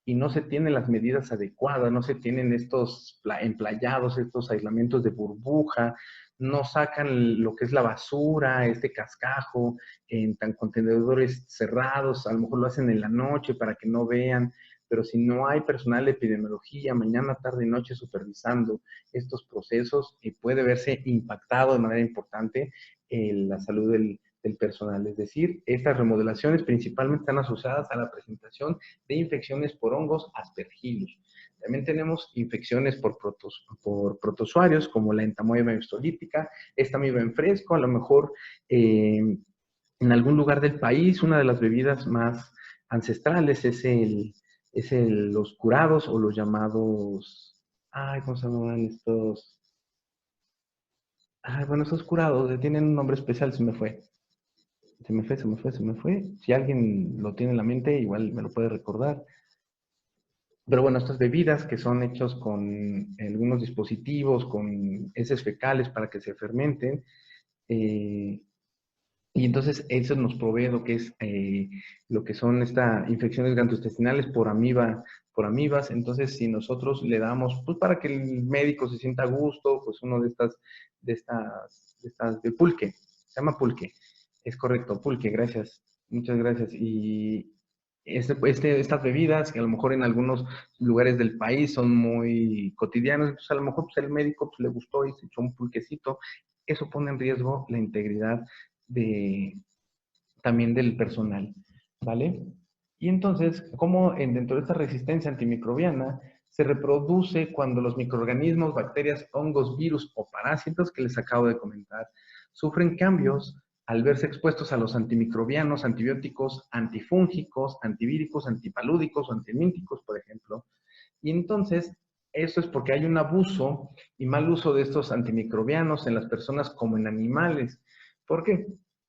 y no se tienen las medidas adecuadas, no se tienen estos emplayados, estos aislamientos de burbuja, no sacan lo que es la basura, este cascajo, en contenedores cerrados, a lo mejor lo hacen en la noche para que no vean, pero si no hay personal de epidemiología mañana, tarde y noche supervisando estos procesos, puede verse impactado de manera importante la salud del personal. Es decir, estas remodelaciones principalmente están asociadas a la presentación de infecciones por hongos aspergillus. También tenemos infecciones por protozoarios, como la entamoeba histolítica, esta amiba en fresco, a lo mejor en algún lugar del país. Una de las bebidas más ancestrales es los curados, o los llamados, ¿cómo se llaman estos? Bueno, esos curados tienen un nombre especial, se me fue. Se me fue. Si alguien lo tiene en la mente, igual me lo puede recordar. Pero bueno, estas bebidas que son hechos con algunos dispositivos, con heces fecales para que se fermenten, y entonces eso nos provee lo que son estas infecciones gastrointestinales por amibas. Entonces, si nosotros le damos, pues para que el médico se sienta a gusto, pues uno de pulque, se llama pulque. Es correcto, pulque, gracias. Muchas gracias. Y estas bebidas, que a lo mejor en algunos lugares del país son muy cotidianos, entonces a lo mejor pues, el médico le gustó y se echó un pulquecito. Eso pone en riesgo la integridad también del personal, ¿vale? Y entonces, ¿cómo dentro de esta resistencia antimicrobiana se reproduce cuando los microorganismos, bacterias, hongos, virus o parásitos que les acabo de comentar sufren cambios al verse expuestos a los antimicrobianos, antibióticos, antifúngicos, antivíricos, antipalúdicos o antimínticos, por ejemplo? Y entonces, eso es porque hay un abuso y mal uso de estos antimicrobianos en las personas como en animales. ¿Por qué?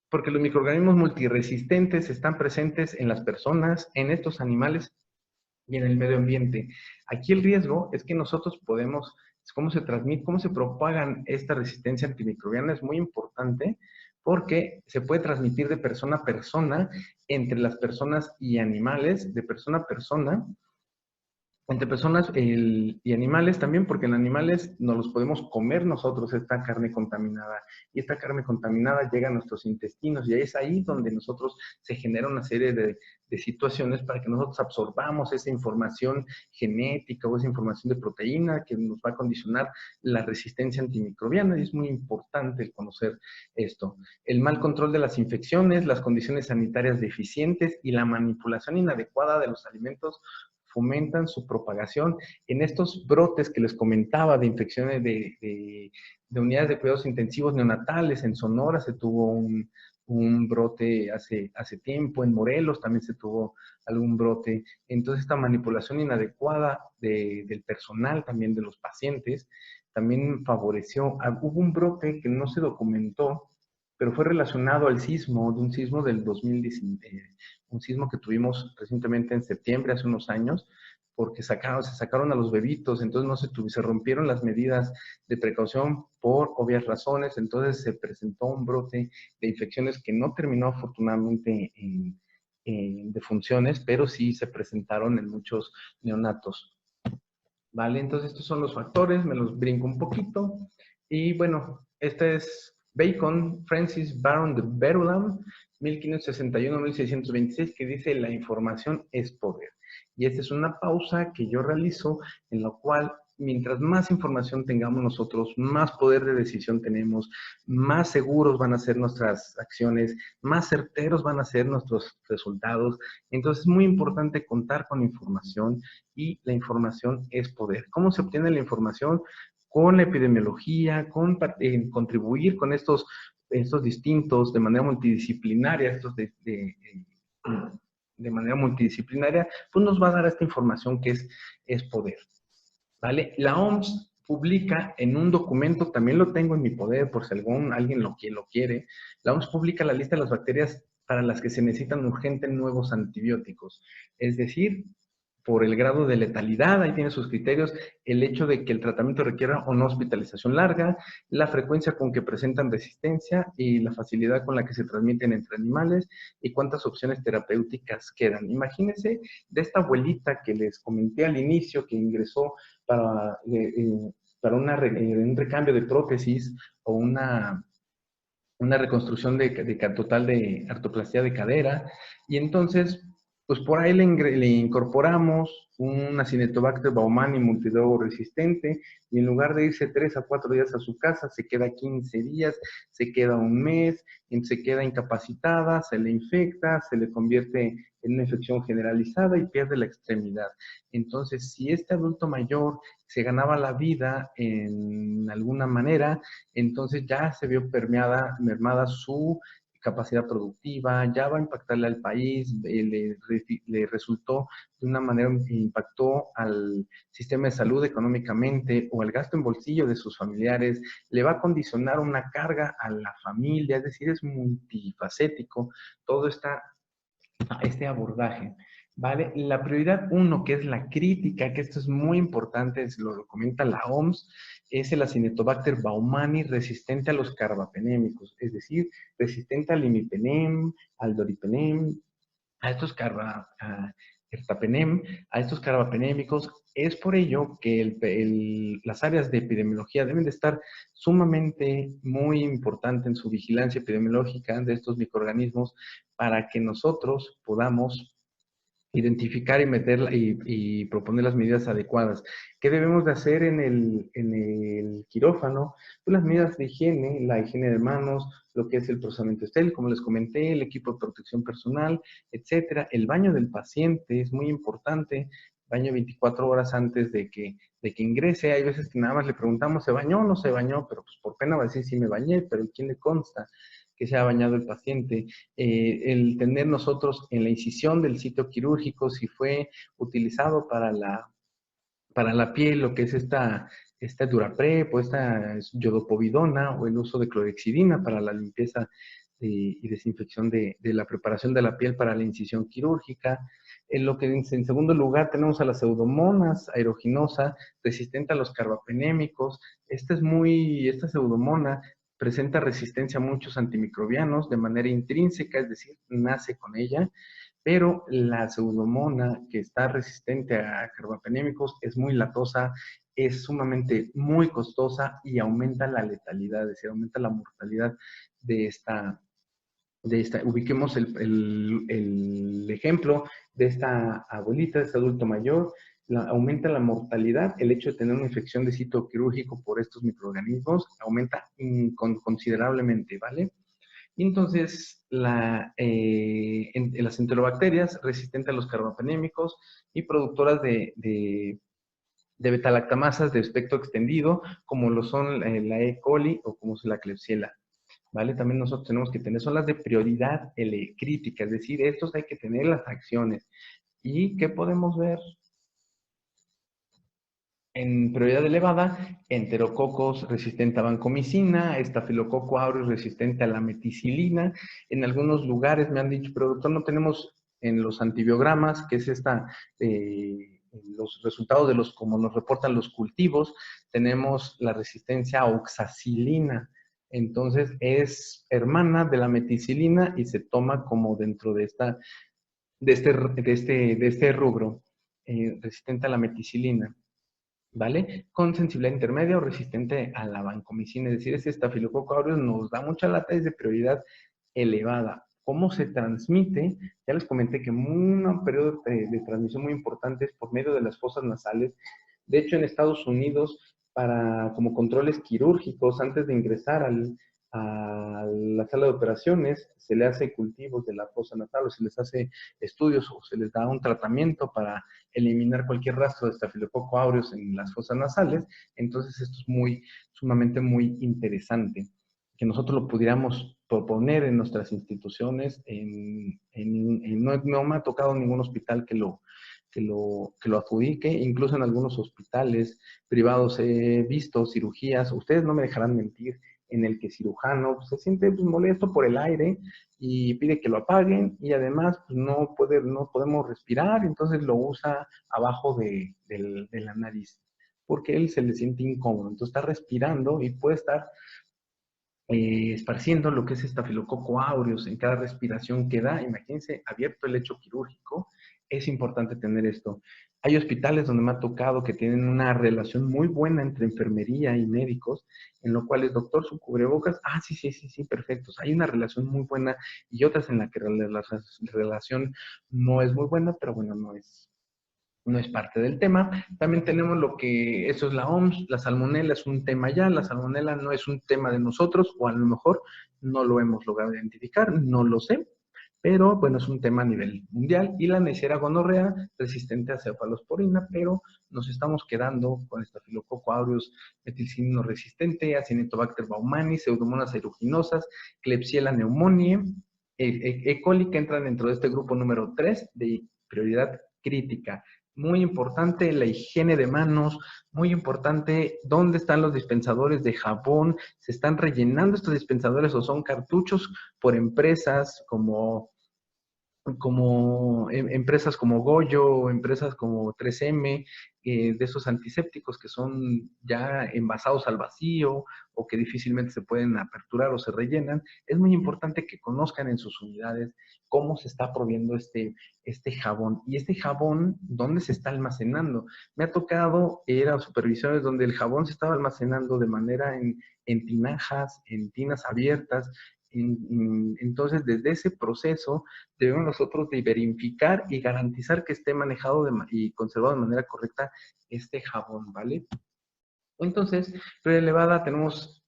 Porque los microorganismos multiresistentes están presentes en las personas, en estos animales y en el medio ambiente. Aquí el riesgo es que nosotros podemos, cómo se transmite, cómo se propagan esta resistencia antimicrobiana es muy importante, porque se puede transmitir de persona a persona, entre las personas y animales, de persona a persona, entre personas y animales también, porque en animales nos los podemos comer nosotros, esta carne contaminada. Y esta carne contaminada llega a nuestros intestinos, y es ahí donde nosotros se genera una serie de situaciones para que nosotros absorbamos esa información genética o esa información de proteína que nos va a condicionar la resistencia antimicrobiana, y es muy importante el conocer esto. El mal control de las infecciones, las condiciones sanitarias deficientes y la manipulación inadecuada de los alimentos fomentan su propagación en estos brotes que les comentaba de infecciones de unidades de cuidados intensivos neonatales. En Sonora se tuvo un brote hace tiempo, en Morelos también se tuvo algún brote. Entonces, esta manipulación inadecuada del personal, también de los pacientes, también favoreció. Hubo un brote que no se documentó, pero fue relacionado al sismo, de un sismo del 2019, un sismo que tuvimos recientemente en septiembre, hace unos años, porque se sacaron a los bebitos, entonces se rompieron las medidas de precaución por obvias razones, entonces se presentó un brote de infecciones que no terminó afortunadamente en defunciones, pero sí se presentaron en muchos neonatos. ¿Vale? Entonces estos son los factores, me los brinco un poquito. Y bueno, este es Bacon, Francis Baron de Verulam, 1561-1626, que dice: la información es poder. Y esta es una pausa que yo realizo, en la cual mientras más información tengamos nosotros, más poder de decisión tenemos, más seguros van a ser nuestras acciones, más certeros van a ser nuestros resultados. Entonces es muy importante contar con información, y la información es poder. ¿Cómo se obtiene la información? Con la epidemiología, con contribuir con estos distintos, de manera multidisciplinaria, de manera multidisciplinaria, pues nos va a dar esta información que es poder. ¿Vale? La OMS publica en un documento, también lo tengo en mi poder por si alguien lo quiere, la OMS publica la lista de las bacterias para las que se necesitan urgentes nuevos antibióticos. Es decir, por el grado de letalidad, ahí tiene sus criterios, el hecho de que el tratamiento requiera o no hospitalización larga, la frecuencia con que presentan resistencia y la facilidad con la que se transmiten entre animales y cuántas opciones terapéuticas quedan. Imagínense de esta abuelita que les comenté al inicio, que ingresó para un recambio de prótesis o una reconstrucción total de artroplastia de cadera, y entonces pues por ahí le incorporamos un Acinetobacter baumannii multidrogo resistente, y en lugar de irse 3 a 4 días a su casa, se queda 15 días, se queda un mes, se queda incapacitada, se le infecta, se le convierte en una infección generalizada y pierde la extremidad. Entonces, si este adulto mayor se ganaba la vida en alguna manera, entonces ya se vio mermada su capacidad productiva, ya va a impactarle al país, le resultó de una manera, impactó al sistema de salud económicamente o al gasto en bolsillo de sus familiares, le va a condicionar una carga a la familia, es decir, es multifacético todo este abordaje. ¿Vale? La prioridad 1, que es la crítica, que esto es muy importante, lo comenta la OMS, es el Acinetobacter baumannii resistente a los carbapenémicos, es decir, resistente al imipenem, al doripenem, a estos ertapenem, a estos carbapenémicos. Es por ello que las áreas de epidemiología deben de estar sumamente muy importantes en su vigilancia epidemiológica de estos microorganismos, para que nosotros podamos identificar y y proponer las medidas adecuadas. ¿Qué debemos de hacer en el quirófano? Pues las medidas de higiene, la higiene de manos, lo que es el procesamiento estéril, como les comenté, el equipo de protección personal, etcétera. El baño del paciente es muy importante, baño 24 horas antes de que ingrese. Hay veces que nada más le preguntamos, ¿se bañó o no se bañó? Pero pues por pena va a decir, sí me bañé, pero ¿quién le consta que se ha bañado el paciente? El tener nosotros en la incisión del sitio quirúrgico, si fue utilizado para la piel, lo que es esta Duraprep o esta yodopovidona, o el uso de clorexidina para la limpieza y desinfección de la preparación de la piel para la incisión quirúrgica. En segundo lugar tenemos a las pseudomonas aeruginosa, resistente a los carbapenémicos. Esta pseudomona presenta resistencia a muchos antimicrobianos de manera intrínseca, es decir, nace con ella, pero la pseudomona que está resistente a carbapenémicos es muy latosa, es sumamente muy costosa y aumenta la letalidad, es decir, aumenta la mortalidad de esta. Ubiquemos el ejemplo de esta abuelita, de este adulto mayor. Aumenta la mortalidad, el hecho de tener una infección de sitio quirúrgico por estos microorganismos aumenta considerablemente, ¿vale? Y entonces, las enterobacterias resistentes a los carbapenémicos y productoras de betalactamasas de espectro extendido, como lo son la E. coli o como es la Klebsiella. ¿Vale? También nosotros tenemos que tener, son las de prioridad crítica, es decir, estos hay que tener las acciones. ¿Y qué podemos ver? En prioridad elevada, enterococos resistente a vancomicina, estafilococo aureus resistente a la meticilina. En algunos lugares me han dicho, pero doctor, no tenemos en los antibiogramas, que es los resultados de los, como nos reportan los cultivos, tenemos la resistencia a oxacilina. Entonces, es hermana de la meticilina y se toma como dentro de este rubro, resistente a la meticilina. ¿Vale? Con sensibilidad intermedia o resistente a la vancomicina, es decir, este estafilococo aureus nos da mucha lata, es de prioridad elevada. ¿Cómo se transmite? Ya les comenté que un periodo de transmisión muy importante es por medio de las fosas nasales. De hecho, en Estados Unidos, como controles quirúrgicos, antes de ingresar a la sala de operaciones, se le hace cultivos de la fosa nasal, o se les hace estudios, o se les da un tratamiento para eliminar cualquier rastro de estafilococo aureus en las fosas nasales. Entonces, esto es sumamente muy interesante, que nosotros lo pudiéramos proponer en nuestras instituciones. No me ha tocado ningún hospital que lo adjudique, incluso en algunos hospitales privados he visto cirugías, ustedes no me dejarán mentir, en el que el cirujano se siente molesto por el aire y pide que lo apaguen, y además pues, no podemos respirar, entonces lo usa abajo de la nariz, porque él se le siente incómodo, entonces está respirando y puede estar esparciendo lo que es estafilococo aureus en cada respiración que da. Imagínense, abierto el lecho quirúrgico, es importante tener esto. Hay hospitales donde me ha tocado que tienen una relación muy buena entre enfermería y médicos, en lo cual es doctor, su cubrebocas, sí, perfectos. Hay una relación muy buena, y otras en la que la relación no es muy buena, pero bueno, no es parte del tema. También tenemos eso es la OMS, la salmonela es un tema ya, la salmonela no es un tema de nosotros, o a lo mejor no lo hemos logrado identificar, no lo sé, pero bueno, es un tema a nivel mundial. Y la Neisseria gonorrea, resistente a cefalosporina, pero nos estamos quedando con estafilococo aureus metilcinino resistente, Acinetobacter baumannii, Pseudomonas aeruginosas, Klebsiella pneumoniae, E. coli, que entran dentro de este grupo número 3 de prioridad crítica. Muy importante la higiene de manos, muy importante dónde están los dispensadores de jabón, se están rellenando estos dispensadores o son cartuchos por empresas como empresas como Goyo, empresas como 3M, de esos antisépticos que son ya envasados al vacío o que difícilmente se pueden aperturar o se rellenan. Es muy importante que conozcan en sus unidades cómo se está proviendo este jabón. Y este jabón, ¿dónde se está almacenando? Me ha tocado ir a supervisiones donde el jabón se estaba almacenando de manera en tinajas, en tinas abiertas. Entonces, desde ese proceso, debemos nosotros de verificar y garantizar que esté manejado y conservado de manera correcta este jabón, ¿vale? Entonces, prioridad elevada tenemos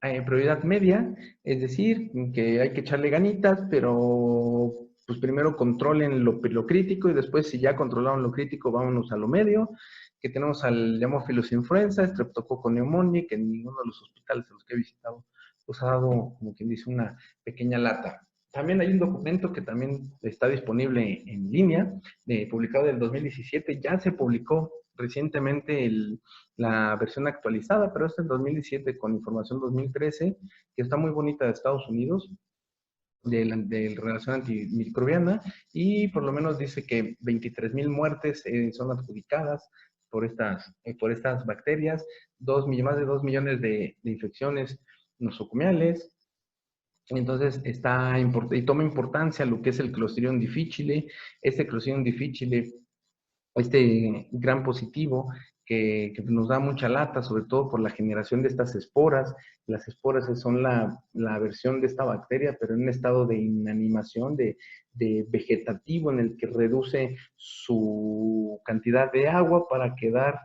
prioridad media, es decir, que hay que echarle ganitas, pero pues primero controlen lo crítico, y después, si ya controlaron lo crítico, vámonos a lo medio, que tenemos al Haemophilus influenza, Streptococcus pneumoniae, que en ninguno de los hospitales a los que he visitado pues ha dado, como quien dice, una pequeña lata. También hay un documento que también está disponible en línea, publicado del 2017, ya se publicó recientemente la versión actualizada, pero es en 2017 con información 2013, que está muy bonita, de Estados Unidos, de relación antimicrobiana, y por lo menos dice que 23,000 muertes son adjudicadas por estas bacterias, más de 2 millones de infecciones nosocomiales. Entonces y toma importancia lo que es el Clostridium difficile, Clostridium difficile, gran positivo que nos da mucha lata, sobre todo por la generación de estas esporas. Las esporas son la versión de esta bacteria, pero en un estado de inanimación, de vegetativo, en el que reduce su cantidad de agua para quedar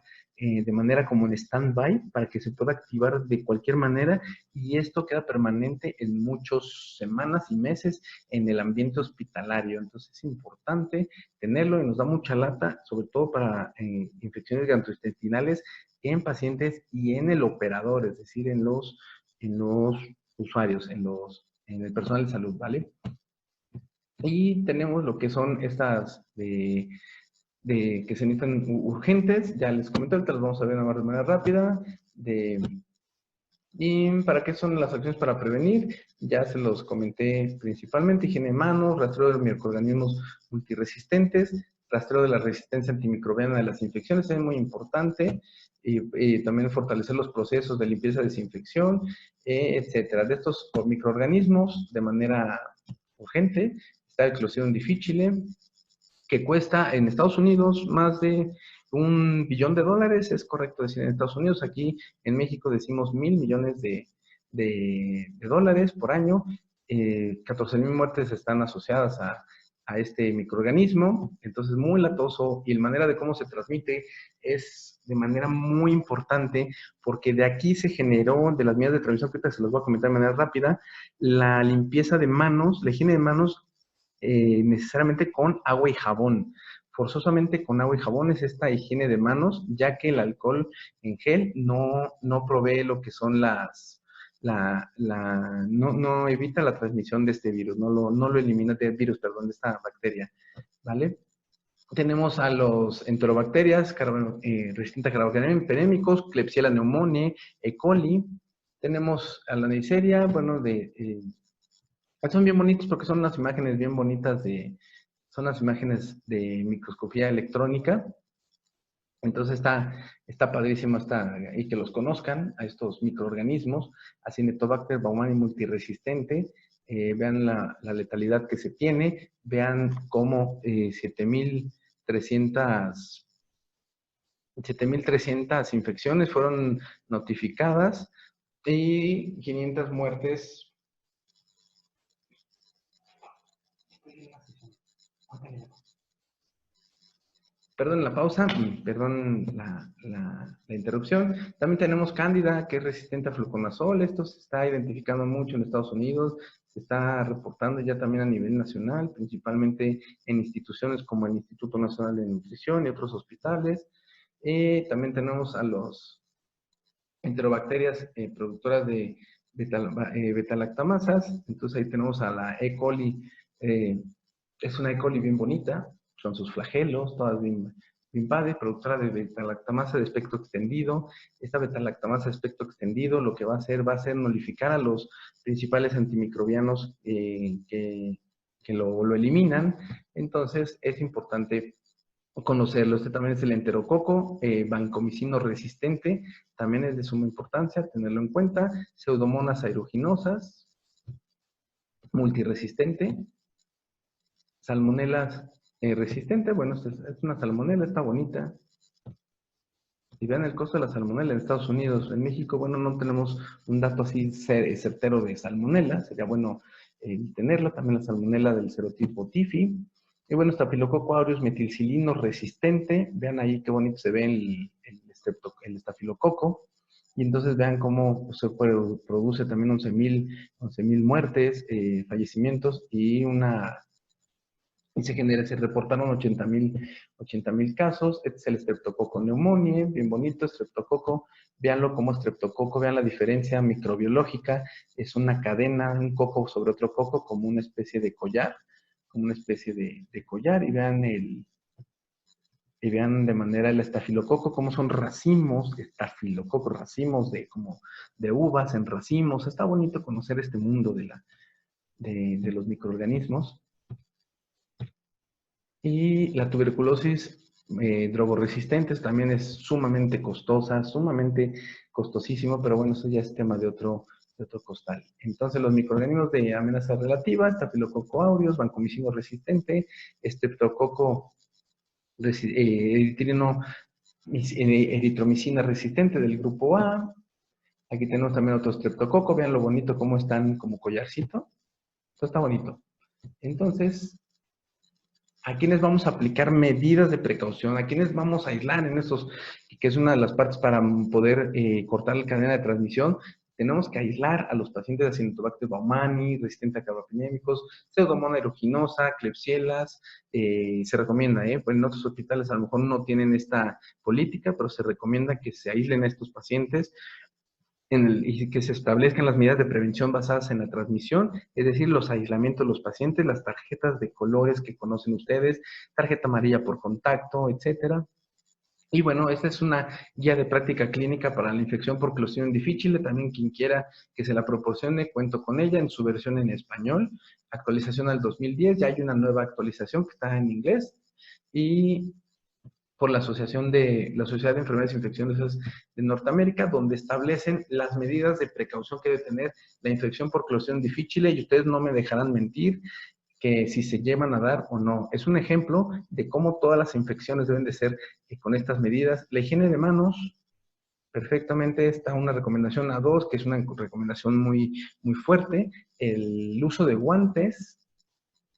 de manera como en stand-by para que se pueda activar de cualquier manera y esto queda permanente en muchas semanas y meses en el ambiente hospitalario. Entonces es importante tenerlo y nos da mucha lata, sobre todo para infecciones gastrointestinales en pacientes y en el operador, es decir, en los usuarios, en el personal de salud, ¿vale? Y tenemos lo que son estas que se necesitan urgentes, ya les comenté, ahorita las vamos a ver de manera rápida, y para qué son las acciones para prevenir, ya se los comenté principalmente, higiene de manos, rastreo de microorganismos multiresistentes, rastreo de la resistencia antimicrobiana de las infecciones, es muy importante, y también fortalecer los procesos de limpieza, desinfección, etcétera. De estos microorganismos, de manera urgente, está el Clostridium difficile, que cuesta en Estados Unidos más de $1 billón, es correcto decir en Estados Unidos, aquí en México decimos $1,000 millones de dólares por año, 14,000 muertes están asociadas a este microorganismo, entonces muy latoso y la manera de cómo se transmite es de manera muy importante porque de aquí se generó, de las medidas de transmisión que ahorita se los voy a comentar de manera rápida, la limpieza de manos, la higiene de manos necesariamente con agua y jabón. Forzosamente con agua y jabón es esta higiene de manos, ya que el alcohol en gel no provee lo que son no evita la transmisión de este virus, no lo elimina de esta bacteria, ¿vale? Tenemos a los enterobacterias resistentes a carbamida perémicos, Klebsiella pneumoniae, E. coli. Tenemos a la Neisseria, bueno, son bien bonitos porque son unas imágenes bien bonitas son las imágenes de microscopía electrónica. Entonces está padrísimo y que los conozcan a estos microorganismos, Acinetobacter baumannii multiresistente. Vean la letalidad que se tiene, vean cómo 7,300 infecciones fueron notificadas y 500 muertes. Perdón la pausa y perdón la interrupción. También tenemos Cándida, que es resistente a fluconazol. Esto se está identificando mucho en Estados Unidos. Se está reportando ya también a nivel nacional, principalmente en instituciones como el Instituto Nacional de Nutrición y otros hospitales. También tenemos a los enterobacterias productoras de betalactamasas. Entonces ahí tenemos a la E. coli. Es una E. coli bien bonita. Son sus flagelos, todas bien padre, productora de betalactamasa de espectro extendido. Esta betalactamasa de espectro extendido lo que va a hacer nullificar a los principales antimicrobianos que lo eliminan. Entonces es importante conocerlo. Este también es el enterococo, vancomicino resistente, también es de suma importancia tenerlo en cuenta. Pseudomonas aeruginosas, multiresistente. Salmonelas resistente, bueno, es una salmonela, está bonita. Y vean el costo de la salmonela en Estados Unidos. En México, bueno, no tenemos un dato así certero de salmonela, sería bueno tenerla. También la salmonela del serotipo TIFI. Y bueno, Staphylococcus aureus metilcilino resistente. Vean ahí qué bonito se ve el estafilococo. Y entonces vean cómo se produce también 11,000 muertes, fallecimientos y se reportaron 80,000 casos. Este es el Streptococcus pneumoniae, bien bonito, Streptococo. Véanlo como Streptococo, vean la diferencia microbiológica. Es una cadena, un coco sobre otro coco, como una especie de collar, y vean de manera el estafilococo, cómo son racimos, de uvas en racimos. Está bonito conocer este mundo de los microorganismos. Y la tuberculosis drogoresistente también es sumamente costosa, sumamente costosísimo, pero bueno, eso ya es tema de otro costal. Entonces, los microorganismos de amenaza relativa, Staphylococcus aureus, vancomicino resistente, Streptococcus eritromicina resistente del grupo A. Aquí tenemos también otro Streptococo, vean lo bonito cómo están como collarcito. Esto está bonito. Entonces, a quiénes vamos a aplicar medidas de precaución, a quiénes vamos a aislar en estos, que es una de las partes para poder cortar la cadena de transmisión. Tenemos que aislar a los pacientes de Acinetobacter baumannii, resistente a carbapenémicos, Pseudomonas aeruginosa, Klebsielas, se recomienda, pues en otros hospitales a lo mejor no tienen esta política, pero se recomienda que se aíslen a estos pacientes y que se establezcan las medidas de prevención basadas en la transmisión, es decir, los aislamientos de los pacientes, las tarjetas de colores que conocen ustedes, tarjeta amarilla por contacto, etcétera. Y bueno, esta es una guía de práctica clínica para la infección por Clostridium difficile. También quien quiera que se la proporcione, cuento con ella en su versión en español. Actualización al 2010, ya hay una nueva actualización que está en inglés. Y por la Sociedad de Enfermedades Infecciosas de Norteamérica, donde establecen las medidas de precaución que debe tener la infección por Clostridium difficile, y ustedes no me dejarán mentir que si se llevan a dar o no. Es un ejemplo de cómo todas las infecciones deben de ser con estas medidas. La higiene de manos, perfectamente está una recomendación A2, que es una recomendación muy, muy fuerte. El uso de guantes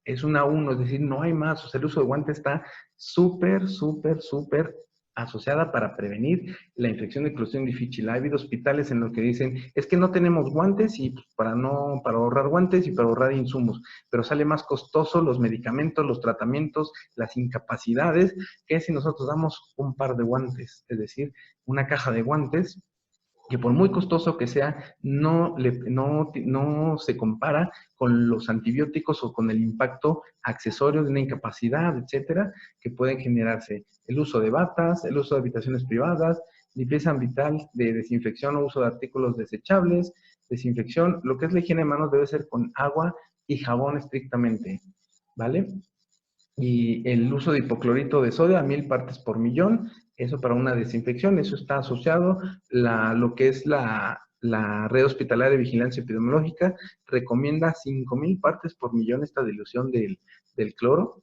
es una 1, es decir, no hay más. O sea, el uso de guantes está súper, súper, súper asociada para prevenir la infección de Clostridium difficile. Ha habido hospitales en los que dicen, es que no tenemos guantes y pues, para ahorrar guantes y para ahorrar insumos, pero sale más costoso los medicamentos, los tratamientos, las incapacidades, que si nosotros damos un par de guantes, es decir, una caja de guantes, que por muy costoso que sea, no se compara con los antibióticos o con el impacto accesorio de una incapacidad, etcétera, que pueden generarse. El uso de batas, el uso de habitaciones privadas, limpieza vital de desinfección o uso de artículos desechables, desinfección. Lo que es la higiene de manos debe ser con agua y jabón estrictamente, ¿vale? Y el uso de hipoclorito de sodio a 1000 partes por millón, eso para una desinfección, eso está asociado. Lo que es la red hospitalaria de vigilancia epidemiológica recomienda 5000 partes por millón esta dilución del cloro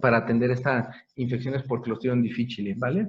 para atender estas infecciones por Clostridium difficile, ¿vale?